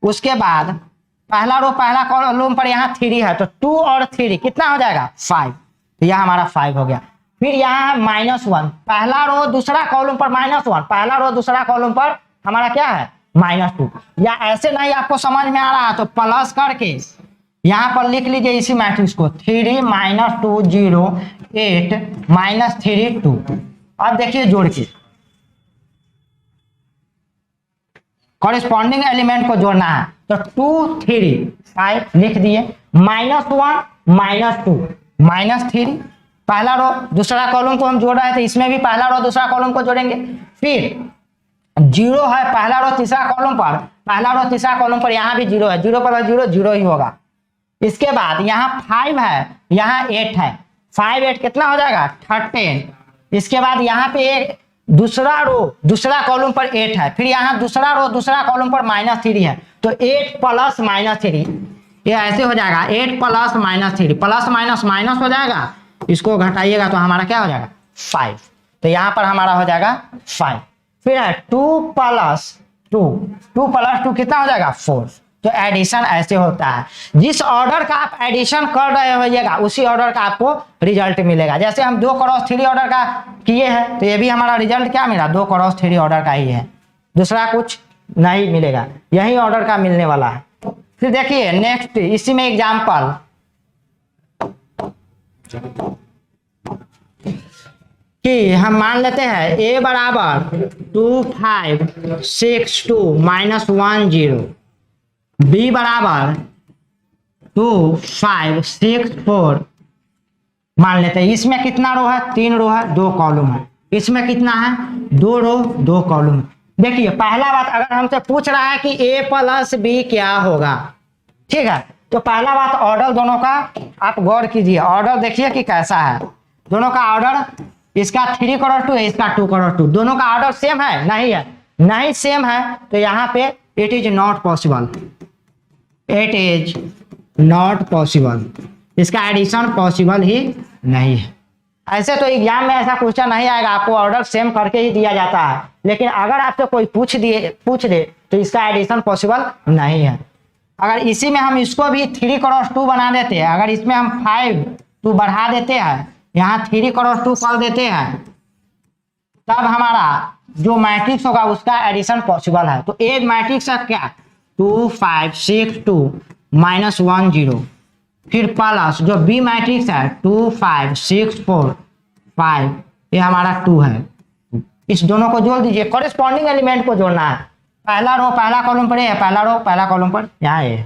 उसके बाद पहला रो पहला कॉलम पर यहाँ 3 है, तो 2 और 3 कितना हो जाएगा 5, तो यह हमारा 5 हो गया। फिर यहाँ है -1, पहला रो दूसरा कॉलम पर -1, पहला रो दूसरा कॉलम पर हमारा क्या है -2। या ऐसे नहीं आपको समझ में आ रहा है तो प्लस करके यहाँ पर लिख लीजिए इसी मैट्रिक्स को 3 -2 0 8 -3 2। अब देखिए जोड़ के कॉरेस्पॉन्डिंग एलिमेंट को जोड़ना है, तो 2 3 5 लिख दिए, -1 -2 -3, पहला रो दूसरा कॉलम को हम जोड़ रहे थे, इसमें भी पहला रो दूसरा कॉलम को जोड़ेंगे। फिर 0 है पहला रो तीसरा कॉलम पर, पहला रो तीसरा कॉलम पर यहाँ भी 0 है, 0 पर 0 0 ही होगा। इसके बाद यहाँ 5 है, यहाँ 8 है, 5 8 कितना हो जाएगा 13। इसके बाद यहाँ पे दूसरा रो दूसरा कॉलम पर 8 है, फिर यहाँ दूसरा रो दूसरा कॉलम पर -3 है, तो 8 प्लस -3 ये ऐसे हो जाएगा 8 प्लस -3, प्लस माइनस माइनस हो जाएगा, इसको घटाइएगा तो हमारा क्या हो जाएगा 5, तो यहाँ पर हमारा हो जाएगा 5। फिर है 2 प्लस 2 कितना हो जाएगा 4। तो एडिशन ऐसे होता है, जिस ऑर्डर का आप एडिशन कर रहे होइएगा उसी ऑर्डर का आपको रिजल्ट मिलेगा। जैसे हम 2 क्रॉस 3 ऑर्डर का किए हैं तो ये भी हमारा रिजल्ट क्या मिला 2 क्रॉस 3 ऑर्डर का ही है, दूसरा कुछ नहीं मिलेगा, यही ऑर्डर का मिलने वाला है। फिर देखिए नेक्स्ट इसी में एग्जाम्पल, कि हम मान लेते हैं a बराबर 2 5 6 2 -1 0, b बराबर 2 5 6 4, मान लेते हैं इसमें कितना रो है 3 रो है 2 कॉलम है, इसमें कितना है 2 रो 2 कॉलम। देखिए पहला बात अगर हमसे पूछ रहा है कि a प्लस बी क्या होगा, ठीक है, तो पहला बात ऑर्डर दोनों का आप गौर कीजिए, ऑर्डर देखिए कि कैसा है। दोनों का ऑर्डर, इसका 3 क्रॉस 2 है, इसका 2 क्रॉस 2, दोनों का ऑर्डर सेम है नहीं है, नहीं सेम है तो यहाँ पे it is not possible, it is not possible, इसका एडिशन पॉसिबल ही नहीं है। ऐसे तो एग्जाम में ऐसा क्वेश्चन नहीं आएगा, आपको ऑर्डर सेम करके ही दिया जाता है, लेकिन अगर आपसे कोई पूछ दे तो इसका एडिशन पॉसिबल नहीं है। अगर इसी में हम इसको भी 3 क्रॉस 2 बना देते हैं, अगर इसमें हम 5 2 बढ़ा देते हैं, यहाँ 3 क्रॉस 2 कर देते हैं, तब हमारा जो मैट्रिक्स होगा उसका एडिशन पॉसिबल है। तो ए मैट्रिक्स है क्या 2 5 6 2 -1 0, फिर प्लस जो बी मैट्रिक्स है 2 5 6 4 5, ये हमारा 2 है। इस दोनों को जोड़ दीजिए, कॉरेस्पॉन्डिंग एलिमेंट को जोड़ना है, पहला रो पहला कॉलम पर है, पहला रो पहला कॉलम पर यहाँ है,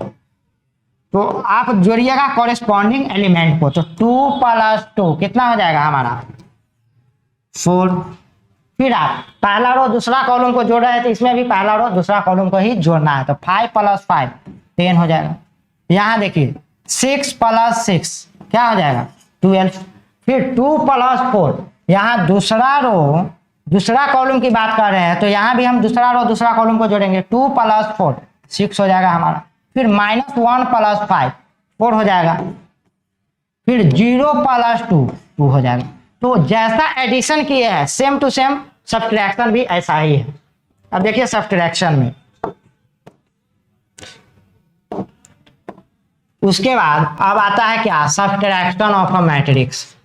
तो आप जोड़िएगा कॉरेस्पॉन्डिंग एलिमेंट को, तो 2 + 2 कितना हो जाएगा हमारा 4। फिर आप पहला रो दूसरा कॉलम को जोड़ रहे थे, इसमें भी पहला रो दूसरा कॉलम को ही जोड़ना है, तो 5 + 5 10 हो जाएगा। यहाँ देखिए 6 + 6 क्या हो जाएगा 12, फिर 2 + 4 यहाँ दूसरा कॉलम की बात कर रहे हैं, तो यहाँ भी हम दूसरा रो दूसरा कॉलम को जोड़ेंगे। 2 + 4 6 हो जाएगा हमारा। फिर -1 + 5 4 हो जाएगा। फिर 0 + 2 2 हो जाएगा। तो जैसा एडिशन किए हैं सेम टू सेम सब्ट्रैक्शन भी ऐसा ही है। अब देखिए सब्ट्रैक्शन में, उसके बाद अब आता है क्या, subtraction of a matrix.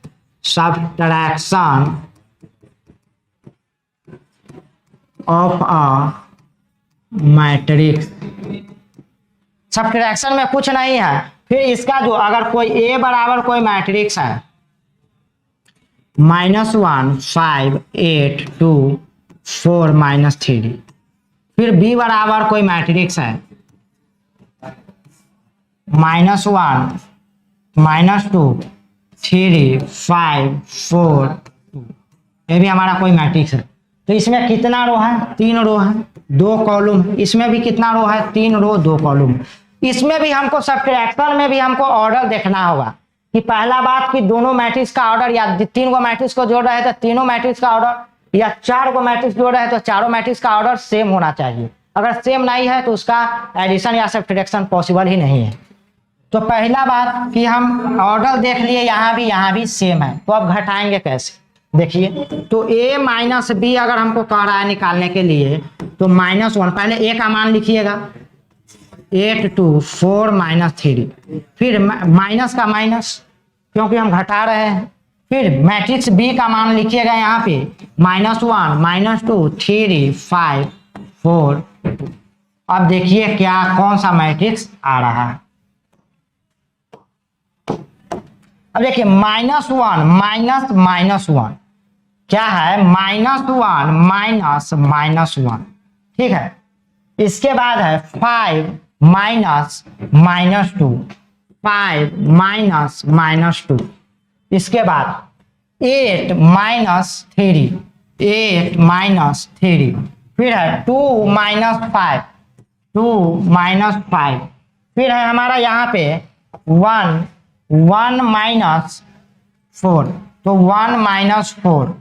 Subtraction of a matrix. Subtraction में कुछ नहीं है। फिर इसका जो अगर कोई A बराबर कोई मैट्रिक्स है, -1 5 8 2 4 -3। फिर B बराबर कोई मैट्रिक्स है, -1 -2 3 5 4 2। ये भी हमारा कोई मैट्रिक्स है। तो इसमें कितना रो है, 3 रो है 2 कॉलम। इसमें भी कितना रो है, 3 रो 2 कॉलम। इसमें भी हमको सब्ट्रैक्शन में भी हमको ऑर्डर देखना होगा कि पहला बात कि दोनों मैट्रिक्स का ऑर्डर, या 3 गो मैट्रिक्स को जोड़ रहे हैं तो तीनों मैट्रिक्स का ऑर्डर, या 4 गो मैट्रिक्स जोड़ रहे हैं तो चारों मैट्रिक्स का ऑर्डर सेम होना चाहिए। अगर सेम नहीं है तो उसका एडिशन या सब्ट्रैक्शन पॉसिबल ही नहीं है। तो पहला बात कि हम ऑर्डर देख लिए, यहाँ भी सेम है, तो अब घटाएंगे कैसे देखिए। तो A - B अगर हमको कह रहा है निकालने के लिए, तो -1 पहले A का मान लिखिएगा, 8 2 4 -3। फिर माइनस का माइनस क्योंकि हम घटा रहे हैं। फिर मैट्रिक्स B का मान लिखिएगा यहाँ पे, -1 -2 3 5 4 2। अब देखिए क्या कौन सा मैट्रिक्स आ रहा है। अब देखिए -1 -1 क्या है, -1 -1 ठीक है। इसके बाद है 5 -2 5 -2। इसके बाद 8 -3 फिर है 2 -5 फिर है हमारा यहाँ पे 1 -4। तो 1 -4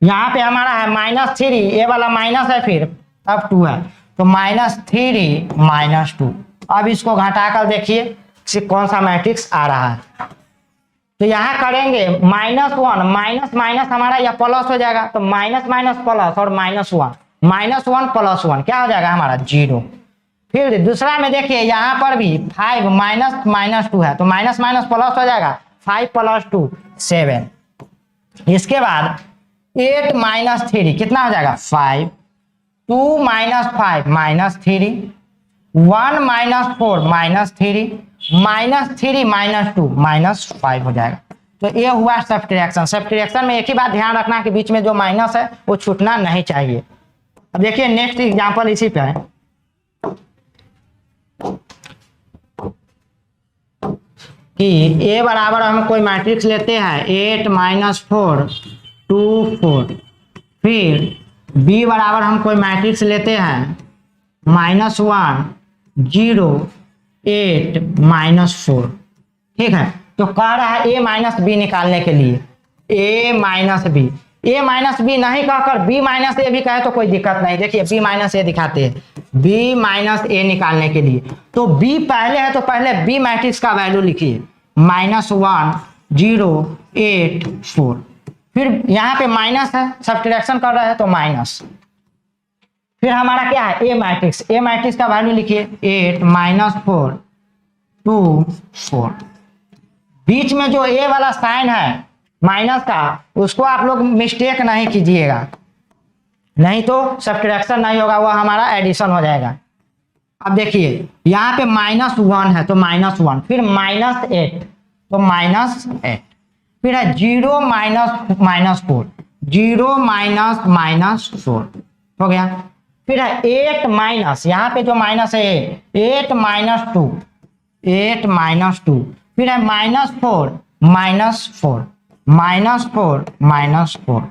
यहाँ पे हमारा है -3, ये वाला माइनस है, फिर अब 2 है, तो -3 -2। अब इसको घटाकर देखिए कौन सा मैट्रिक्स आ रहा है। तो यहाँ करेंगे -1 माइनस माइनस हमारा यह प्लस हो जाएगा, तो माइनस माइनस प्लस और -1 -1 + 1 क्या हो जाएगा हमारा 0। फिर दूसरा में देखिए यहाँ पर भी 5 -2 है, तो माइनस माइनस प्लस हो जाएगा, 5 + 2 7। इसके बाद 8 -3 कितना हो जाएगा 5 2 -5 -3 1 -4 -3 -3 -2 -5 हो जाएगा। तो ये हुआ सब्ट्रैक्शन। सब्ट्रैक्शन में एक ही बात ध्यान रखना कि बीच में जो माइनस है वो छूटना नहीं चाहिए। अब देखिए नेक्स्ट एग्जांपल इसी पे है कि A बराबर हम कोई मैट्रिक्स लेते हैं 8 -4 2 4। फिर B बराबर हम कोई मैट्रिक्स लेते हैं -1 0 8 -4। ठीक है, तो कह रहा है A - B निकालने के लिए, A - B नहीं कहकर B - A भी कहे तो कोई दिक्कत नहीं। देखिए B - A दिखाते हैं, B - A निकालने के लिए तो B पहले है, तो पहले B मैट्रिक्स का वैल्यू लिखिए -1 0 8 4। फिर यहाँ पे माइनस है, सब्ट्रैक्शन कर रहा है तो माइनस। फिर हमारा क्या है A मैट्रिक्स का वैल्यू लिखिए 8 -4 2 4। बीच में जो A वाला साइन है माइनस का, उसको आप लोग मिस्टेक नहीं कीजिएगा, नहीं तो सब्ट्रैक्शन नहीं होगा, वो हमारा एडिशन हो जाएगा। अब देखिए यहाँ पे -1 है तो -1, फिर -8 तो -8, फिर है 0 -4 0 -4 हो गया। फिर है 8 माइनस, यहाँ पे जो माइनस है 8 -2 फिर है -4 -4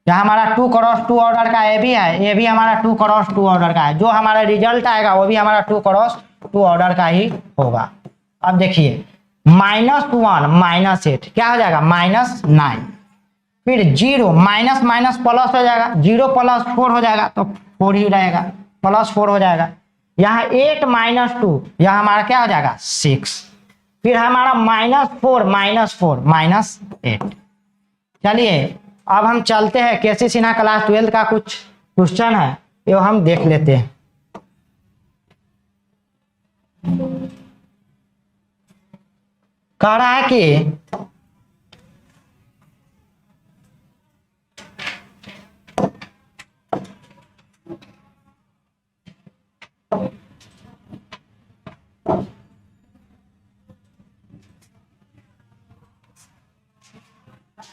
यहाँ हमारा 2 क्रॉस 2 ऑर्डर का ये भी हमारा 2 क्रॉस 2 ऑर्डर का है। जो हमारा रिजल्ट आएगा वो भी हमारा 2 क्रॉस 2 ऑर्डर का ही होगा। अब देखिए -1 -8 क्या हो जाएगा -9। फिर 0 माइनस माइनस प्लस हो जाएगा, 0 प्लस 4 हो जाएगा तो 4 ही रहेगा, प्लस 4 हो जाएगा। यहाँ 8 माइनस 2, यह हमारा क्या हो जाएगा 6। फिर हमारा -4 माइनस 8। चलिए अब हम चलते हैं केसी सिन्हा क्लास 12 का कुछ क्वेश्चन है ये हम देख लेते हैं। कह रहा है कि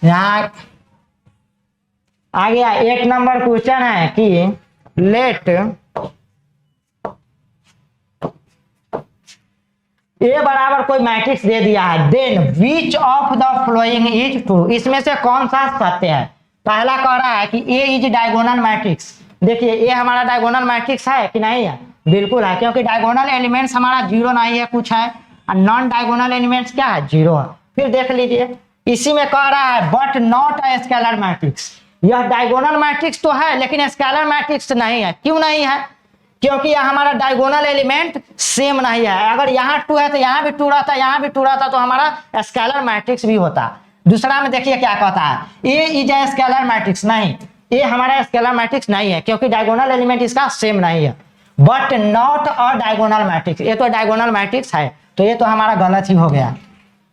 यहाँ आ गया 1 नंबर क्वेश्चन है कि लेट ए बराबर कोई मैट्रिक्स दे दिया है, then which of the following is true, इसमें से कौन सा सत्य है। पहला कह रहा है कि ए इज डायगोनल मैट्रिक्स। देखिए ए हमारा डायगोनल मैट्रिक्स है कि नहीं है, बिल्कुल है, क्योंकि डायगोनल एलिमेंट्स हमारा 0 नहीं है, कुछ है, और नॉन डायगोनल एलिमेंट्स क्या है 0 है। फिर देख लीजिए इसी में कह रहा है but not a scalar matrix, यह डायगोनल मैट्रिक्स तो है लेकिन स्केलर मैट्रिक्स नहीं है। क्यों नहीं है, क्योंकि यह हमारा डायगोनल एलिमेंट सेम नहीं है। अगर यहाँ 2 है तो यहाँ भी 2 रहता, यहाँ भी 2 रहता तो हमारा स्केलर मैट्रिक्स भी होता। दूसरा में देखिए क्या कहता है, A is a scalar matrix, नहीं ए हमारा स्केलर मैट्रिक्स नहीं है क्योंकि डायगोनल एलिमेंट इसका सेम नहीं है। But not a diagonal matrix, ये तो डायगोनल मैट्रिक्स है तो ये तो हमारा गलत ही हो गया।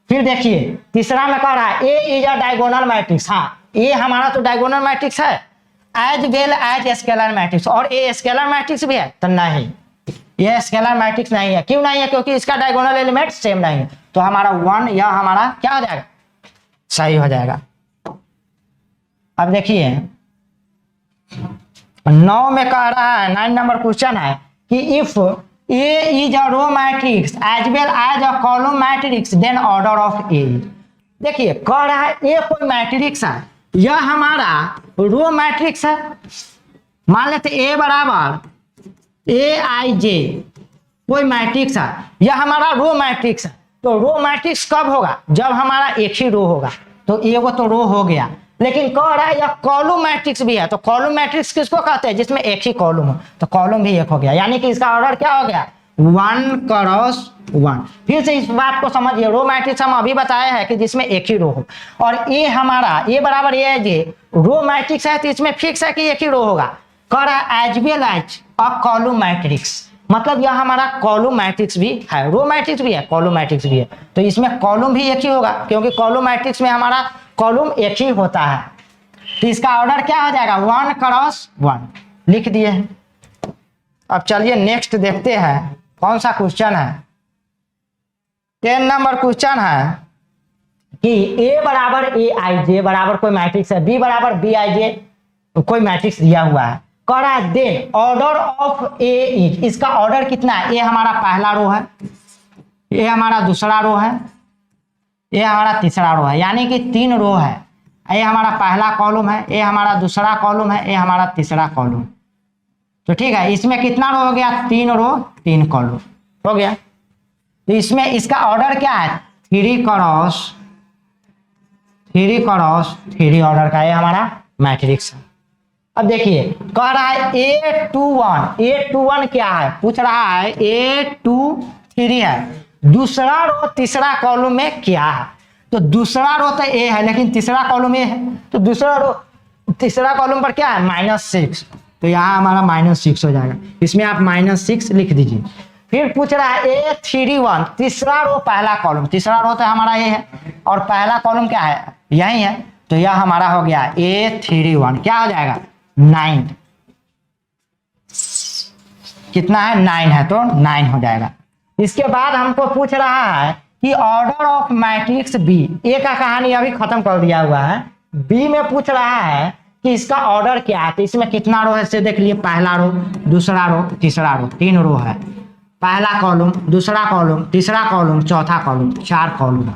फिर देखिए तीसरा में कह रहा है A is a diagonal matrix, हाँ ए हमारा तो डायगोनल मैट्रिक्स है as well as scalar matrix, और ए स्केलर मैट्रिक्स भी है तो नहीं, ये स्केलर मैट्रिक्स नहीं है। क्यों नहीं है, क्योंकि इसका डायगोनल एलिमेंट सेम नहीं है। तो हमारा 1 यह हमारा क्या हो जाएगा, सही हो जाएगा। अब देखिए 9 में कह रहा है 9 नंबर क्वेश्चन है कि if A is a row matrix as well as a column matrix then order of A. देखिए कह रहा है ए कोई मैट्रिक्स है, यह हमारा रो मैट्रिक्स है। मान लेते ए बराबर ए आई जे कोई मैट्रिक्स है, यह हमारा रो मैट्रिक्स है। तो रो मैट्रिक्स कब होगा, जब हमारा एक ही रो होगा, तो एगो तो रो हो गया। लेकिन कह रहा है यह कॉलम मैट्रिक्स भी है, तो कॉलम मैट्रिक्स किसको कहते हैं, जिसमें एक ही कॉलम हो, तो कॉलम भी एक हो गया, यानी कि इसका ऑर्डर क्या हो गया 1 क्रॉस 1। फिर से इस बात को समझिए, रो मैट्रिक्स हम अभी बताए हैं कि जिसमें एक ही रो हो, और ए हमारा ए बराबर ए जे रो मैट्रिक्स है तो इसमें फिक्स है कि एक ही रो होगा। कह रहा है as well as a column matrix, मतलब यह हमारा कॉलम मैट्रिक्स भी है, रो मैट्रिक्स भी है कॉलम मैट्रिक्स भी है, तो इसमें कॉलम भी एक ही होगा क्योंकि कॉलम मैट्रिक्स में हमारा कॉलम एक ही होता है। तो इसका ऑर्डर क्या हो जाएगा 1 क्रॉस 1 लिख दिए। अब चलिए नेक्स्ट देखते हैं कौन सा क्वेश्चन है। 10 नंबर क्वेश्चन है कि ए बराबर ए आई जे बराबर कोई मैट्रिक्स है, बी बराबर बी आई जे कोई मैट्रिक्स दिया हुआ है। कह रहा है then order of A is, इसका ऑर्डर कितना है, ए हमारा पहला रो है, ए हमारा दूसरा रो है, ये हमारा तीसरा रो है, यानी कि 3 रो है। ये हमारा पहला कॉलम है, ये हमारा दूसरा कॉलम है, ये हमारा तीसरा कॉलम। तो ठीक है, इसमें कितना रो हो गया 3 रो 3 कॉलम हो गया। तो इसमें इसका ऑर्डर क्या है 3 क्रॉस 3 ऑर्डर का ये हमारा मैट्रिक्स है। अब देखिए कह रहा है A21 क्या है, पूछ रहा है A23 है, दूसरा रो तीसरा कॉलम में क्या है। तो दूसरा रो तो ए है लेकिन तीसरा कॉलम ए है, तो दूसरा रो तीसरा कॉलम पर क्या है -6, तो यहाँ हमारा -6 हो जाएगा, इसमें आप -6 लिख दीजिए। फिर पूछ रहा है A31 तीसरा रो पहला कॉलम, तीसरा रो तो हमारा ए है और पहला कॉलम क्या है यही है, तो यह हमारा हो गया A31 क्या हो जाएगा 9, कितना है 9 है तो 9 हो जाएगा। इसके बाद हमको पूछ रहा है कि ऑर्डर ऑफ मैट्रिक्स बी, ए का कहानी अभी खत्म कर दिया हुआ है, बी में पूछ रहा है कि इसका ऑर्डर क्या है। तो इसमें कितना रो है से देख लिए, पहला रो दूसरा रो तीसरा रो, 3 रो है, पहला कॉलम दूसरा कॉलम तीसरा कॉलम चौथा कॉलम 4 कॉलम।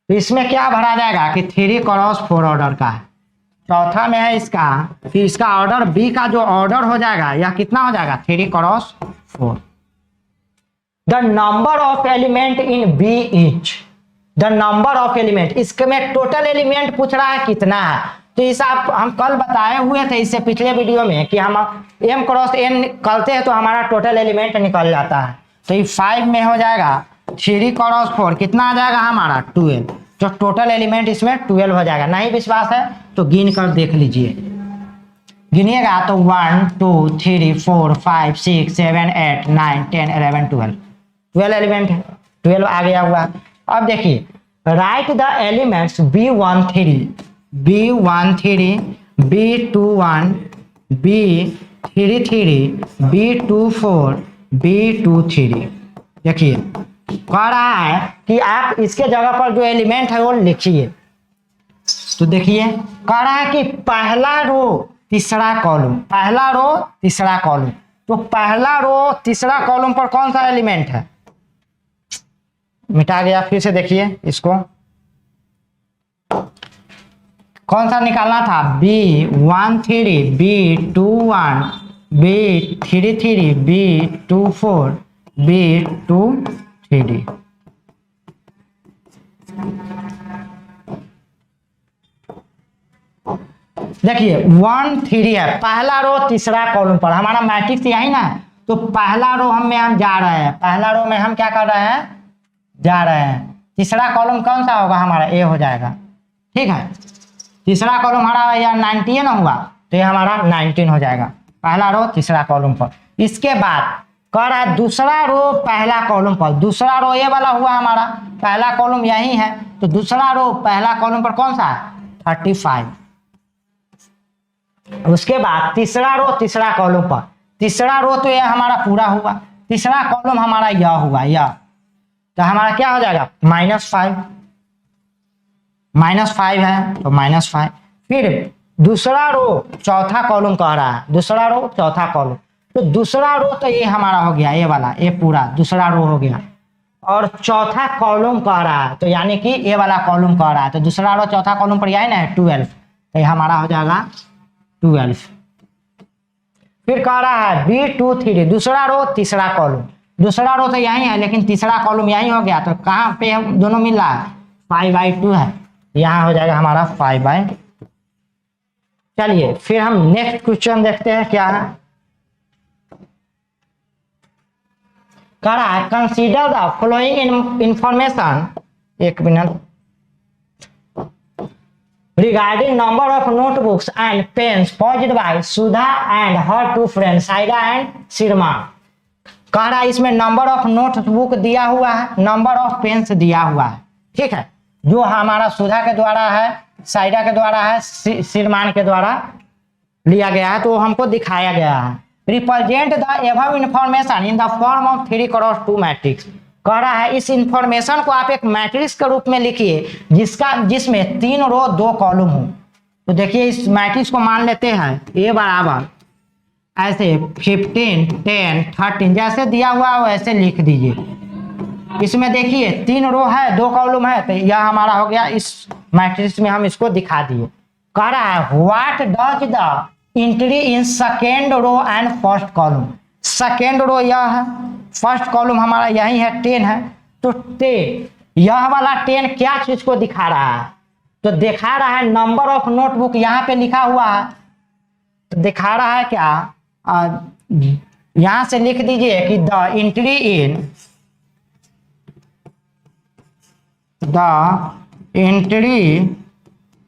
तो इसमें क्या भरा जाएगा कि 3 क्रॉस 4 ऑर्डर का है, चौथा में है इसका, फिर इसका ऑर्डर बी का जो ऑर्डर हो जाएगा यह कितना हो जाएगा 3 cross 4। The number of element in B is, the number of element, इसके में टोटल एलिमेंट पूछ रहा है कितना है, तो इस आप हम कल बताए हुए थे इससे पिछले वीडियो में कि हम m क्रॉस n करते हैं तो हमारा टोटल एलिमेंट निकल जाता है। तो ये 5 में हो जाएगा 3 क्रॉस 4 कितना आ जाएगा हमारा 12। तो टोटल एलिमेंट इसमें 12 हो जाएगा। नहीं विश्वास है तो गिन कर देख लीजिए, गिनिएगा तो 1 2 3 4 5 6 7 8 9 10 11 12 एलिमेंट है, 12 आ गया हुआ। अब देखिए right the elements B13 B13 B21 B33 B24 B23। देखिए कह रहा है कि आप इसके जगह पर जो एलिमेंट है वो लिखिए। तो देखिए कह रहा है कि पहला रो तीसरा कॉलम, पहला रो तीसरा कॉलम। तो पहला रो तीसरा कॉलम पर कौन सा एलिमेंट है, मिटा गया। फिर से देखिए इसको कौन सा निकालना था, B13 B21 B33 B24 B23। देखिए 1 3 है पहला रो तीसरा कॉलम पर, हमारा मैट्रिक्स यही ना। तो पहला रो हम जा रहे हैं, पहला रो में हम क्या कर रहे हैं, जा रहे हैं। तीसरा कॉलम कौन सा होगा हमारा, ए हो जाएगा। ठीक है, तीसरा कॉलम हमारा या 19 ना हुआ तो ये हमारा 19 हो जाएगा, पहला रो तीसरा कॉलम पर। इसके बाद कह रहा है दूसरा रो पहला कॉलम पर, दूसरा रो ये वाला हुआ हमारा, पहला कॉलम यही है। तो दूसरा रो पहला कॉलम पर कौन सा है 35। उसके बाद तीसरा रो तीसरा कॉलम पर, तीसरा रो तो यह हमारा पूरा हुआ, तीसरा कॉलम हमारा यह हुआ यह। तो हमारा क्या हो जाएगा -5, -5 है तो -5। फिर दूसरा रो चौथा कॉलम कह रहा है, दूसरा रो चौथा कॉलम। तो दूसरा रो तो ये हमारा हो गया, ये वाला ये पूरा दूसरा रो हो गया। और चौथा कॉलम कह रहा है तो यानी कि ये वाला कॉलम कह रहा है। तो दूसरा रो चौथा कॉलम पर यही ना 12, तो ये हमारा हो जाएगा 12। फिर कह रहा है B23 दूसरा रो तीसरा कॉलम, दूसरा रो तो यही है लेकिन तीसरा कॉलम यही हो गया। तो कहाँ पे हम दोनों मिल रहा है 5/2 है, यहाँ हो जाएगा हमारा 5/2। चलिए फिर हम नेक्स्ट क्वेश्चन देखते हैं क्या है। कह रहा है कंसीडर द फॉलोइंग इंफॉर्मेशन, एक minute, regarding number of notebooks and pens purchased by Sudha and her 2 friends Saida and Shirma। कह रहा है इसमें नंबर ऑफ नोटबुक दिया हुआ है, नंबर ऑफ पेन्स दिया हुआ है। ठीक है, जो हमारा सुधा के द्वारा है, साइडा के द्वारा है, शिरमान के द्वारा लिया गया है, तो हमको दिखाया गया है। Represent the above information in the form of 3x2 matrix. कह रहा है इस इंफॉर्मेशन को आप एक मैट्रिक्स के रूप में लिखिए जिसमें 3 रो 2 कॉलम हो। तो देखिए इस मैट्रिक्स को मान लेते हैं ए बराबर ऐसे 15 10 13 जैसे दिया हुआ है वैसे लिख दीजिए। इसमें देखिए 3 रो है 2 कॉलम है, तो यह हमारा हो गया, इस मैट्रिक्स में हम इसको दिखा दिए। कह रहा है what does the entry in second row and first column. Second row यह है, फर्स्ट कॉलम हमारा यही है 10 है। तो 10 यह वाला 10 क्या चीज को दिखा रहा है, तो दिखा रहा है नंबर ऑफ नोटबुक, यहाँ पे लिखा हुआ है तो दिखा रहा है क्या, यहां से लिख दीजिए कि the entry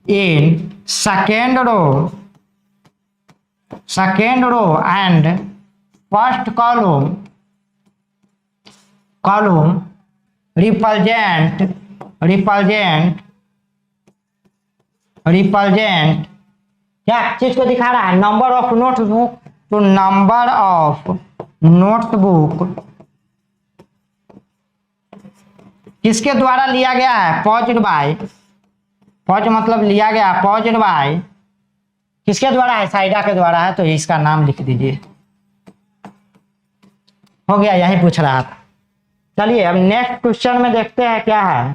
in second row and first column represent क्या चीज को दिखा रहा है, नंबर ऑफ नोटबुक। तो नंबर ऑफ नोटबुक किसके द्वारा लिया गया है, पॉज्ड बाय, पॉज मतलब लिया गया, पॉज्ड बाय किसके द्वारा है, साइडा के द्वारा है, तो इसका नाम लिख दीजिए। हो गया, यही पूछ रहा था। चलिए अब नेक्स्ट क्वेश्चन में देखते हैं क्या है।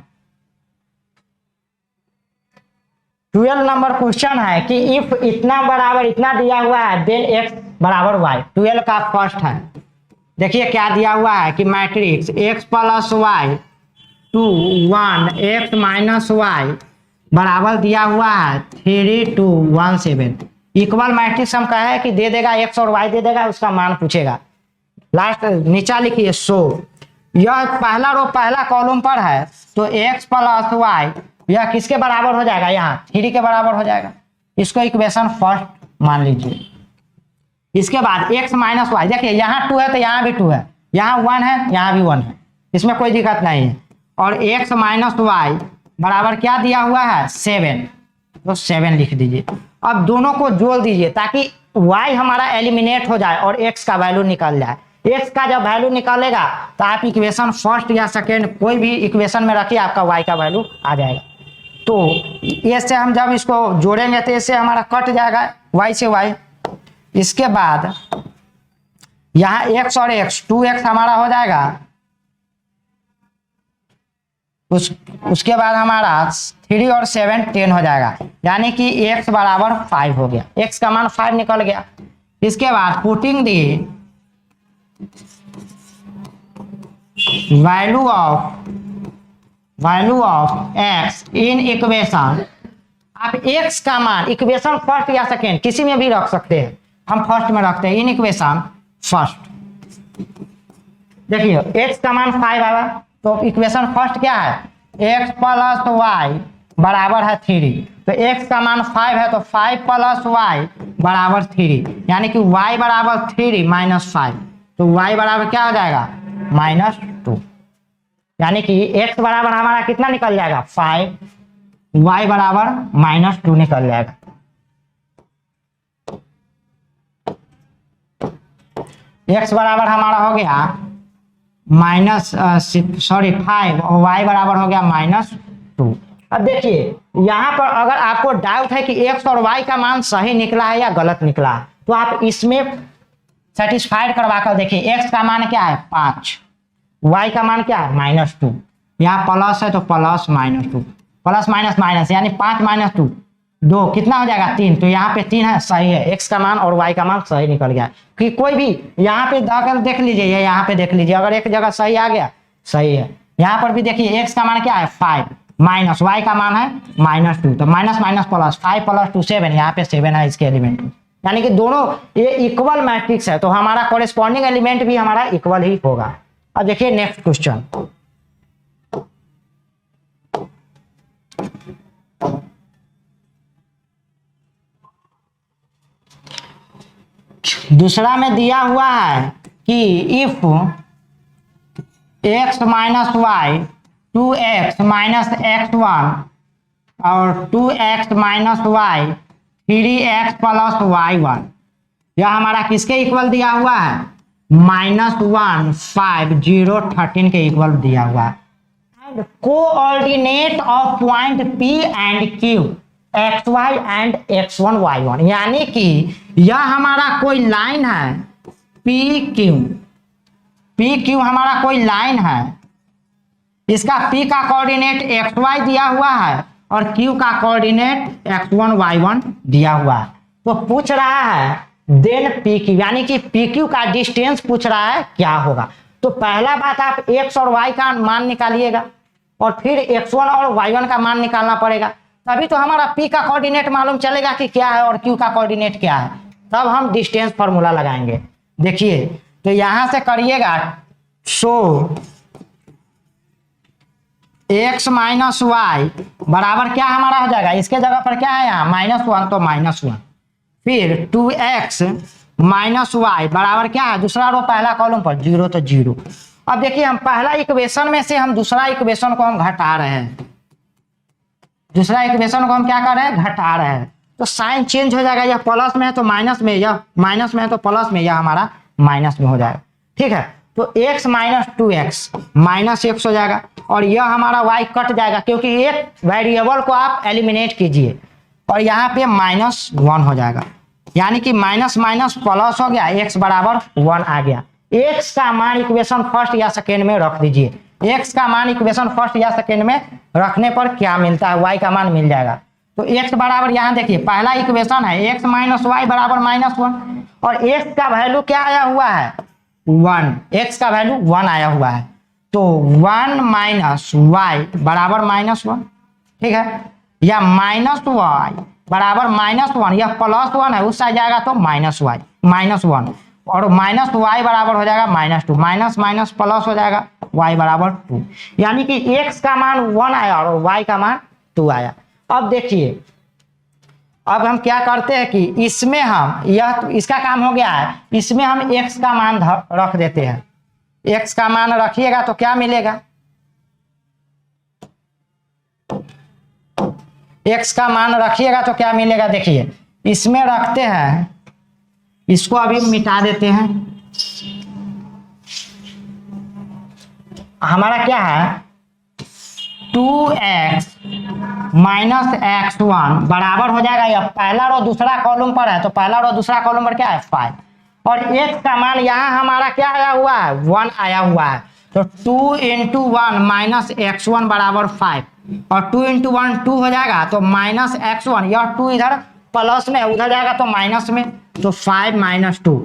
12 नंबर क्वेश्चन है कि इफ इतना बराबर इतना दिया हुआ है देन x बराबर y। 12 का फर्स्ट है, देखिए क्या दिया हुआ है कि matrix x + y 2 1 x - y बराबर दिया हुआ है 3217। इक्वल मैट्रिक्स हम कहे कि दे देगा एक्स और वाई दे देगा, उसका मान पूछेगा। लास्ट नीचा लिखिए सो यह पहला रो पहला कॉलम पर है तो एक्स प्लस वाई यह किसके बराबर हो जाएगा, यहाँ 3 के बराबर हो जाएगा। इसको इक्वेशन फर्स्ट मान लीजिए। इसके बाद एक्स माइनस वाई, देखिए यहाँ 2 है तो यहाँ भी 2 है, यहाँ 1 है यहाँ भी 1 है, इसमें कोई दिक्कत नहीं है। और एक्स माइनस वाई बराबर क्या दिया हुआ है 7, तो 7 लिख दीजिए। अब दोनों को जोड़ दीजिए ताकि y हमारा एलिमिनेट हो जाए और x का वैल्यू निकल जाए। x का जब वैल्यू निकलेगा तो आप इक्वेशन फर्स्ट या सेकेंड कोई भी इक्वेशन में रखिए, आपका y का वैल्यू आ जाएगा। तो इससे हम जब इसको जोड़ेंगे तो इससे हमारा कट जाएगा y से y। इसके बाद यहाँ x और x 2x हमारा हो जाएगा। उसके बाद हमारा 3 और 7 10 हो जाएगा, यानी कि x बराबर 5 हो गया, x का मान 5 निकल गया। इसके बाद putting the value of x in equation. आप x का मान इक्वेशन फर्स्ट या सेकेंड किसी में भी रख सकते हैं, हम फर्स्ट में रखते हैं इन इक्वेशन फर्स्ट। देखिए x का मान 5 आया तो इक्वेशन फर्स्ट क्या है, x प्लस वाई बराबर है 3, तो x का मान 5 है तो 5 प्लस वाई बराबर 3, यानी कि y बराबर 3 माइनस 5, तो y बराबर क्या हो जाएगा -2, यानी कि x बराबर हमारा कितना निकल जाएगा 5, y बराबर -2 निकल जाएगा। x बराबर हमारा हो गया 5 और y बराबर हो गया -2। अब देखिए यहाँ पर अगर आपको डाउट है कि x और y का मान सही निकला है या गलत निकला है तो आप इसमें सेटिस्फाइड करवा कर देखिए। x का मान क्या है 5, y का मान क्या है -2, यहाँ प्लस है तो प्लस -2, प्लस माइनस माइनस यानी 5 - 2 2 कितना हो जाएगा 3, तो यहाँ पे 3 है सही है, x का मान और y का मान सही निकल गया। कि कोई भी यहाँ पे अगर देख लीजिए या यहाँ पे देख लीजिए, अगर एक जगह सही आ गया सही है। यहाँ पर भी देखिए x का मान क्या है 5 माइनस y का मान है -2, तो माइनस माइनस प्लस 5 + 2 7, यहाँ पे 7 है इसके एलिमेंट, यानी कि दोनों ये इक्वल मैट्रिक्स है तो हमारा कॉरेस्पॉन्डिंग एलिमेंट भी हमारा इक्वल ही होगा। अब देखिए नेक्स्ट क्वेश्चन, दूसरा में दिया हुआ है कि if x minus y 2x minus x1 और 2x minus Y 3x plus y1, यह हमारा किसके इक्वल दिया हुआ है -1 5 0 13 के इक्वल दिया हुआ है। And coordinate of point P and Q xy and x1 y1, यानी कि यह हमारा कोई लाइन है PQ हमारा कोई लाइन है, इसका P का कोऑर्डिनेट xy दिया हुआ है और Q का कोऑर्डिनेट x1 y1 दिया हुआ है। तो पूछ रहा है देन PQ, यानी कि PQ का डिस्टेंस पूछ रहा है क्या होगा। तो पहला बात आप x और y का मान निकालिएगा और फिर x1 और y1 का मान निकालना पड़ेगा, तभी तो हमारा P का कोऑर्डिनेट मालूम चलेगा कि क्या है और Q का कोऑर्डिनेट क्या है, तब हम डिस्टेंस फॉर्मूला लगाएंगे। देखिए तो यहां से करिएगा सो x माइनस वाई बराबर क्या हमारा हो जाएगा, इसके जगह पर क्या है यहाँ -1 तो -1, फिर 2x माइनस वाई बराबर क्या है दूसरा रो पहला कॉलम पर 0 तो 0। अब देखिए हम पहला इक्वेशन में से हम दूसरा इक्वेशन को हम घटा रहे हैं, दूसरा इक्वेशन को हम क्या कर रहे हैं घटा रहे हैं, तो साइन चेंज हो जाएगा, यह प्लस में है तो माइनस में, यह माइनस में है तो प्लस में, यह हमारा माइनस में हो जाएगा। ठीक है, तो x माइनस 2x -x हो जाएगा और यह हमारा y कट जाएगा क्योंकि एक वेरिएबल को आप एलिमिनेट कीजिए और यहाँ पे -1 हो जाएगा, यानी कि माइनस माइनस प्लस हो गया, x बराबर 1 आ गया। x का मान इक्वेशन फर्स्ट या सेकेंड में रख दीजिए, x का मान इक्वेशन फर्स्ट या सेकेंड में रखने पर क्या मिलता है y का मान मिल जाएगा। तो x बराबर यहाँ देखिए पहला इक्वेशन है x माइनस वाई बराबर -1 और x का वैल्यू क्या आया हुआ है 1, x का वैल्यू 1 आया हुआ है, तो 1 माइनस वाई बराबर -1। ठीक है, या -y बराबर -1, यह +1 है, उस साइड जाएगा तो -y -1, और -y बराबर हो जाएगा -2, माइनस माइनस प्लस हो जाएगा y बराबर 2, यानी कि x का मान 1 आया और y का मान 2 आया। अब देखिए, अब हम क्या करते हैं कि इसमें हम यह इसका काम हो गया है, इसमें हम x का मान रख देते हैं। x का मान रखिएगा तो क्या मिलेगा, x का मान रखिएगा तो क्या मिलेगा, देखिए इसमें रखते हैं, इसको अभी मिटा देते हैं। हमारा क्या है 2x माइनस x1 बराबर हो जाएगा, यह पहला रो दूसरा कॉलम पर है तो पहला रो दूसरा कॉलम पर क्या है 5, और x का मान यहाँ हमारा क्या आया हुआ है 1 आया हुआ है, तो 2 × 1 माइनस x1 बराबर 5, और 2 × 1 2 हो जाएगा, तो माइनस x1, यह 2 इधर प्लस में उधर जाएगा तो माइनस में, तो 5 - 2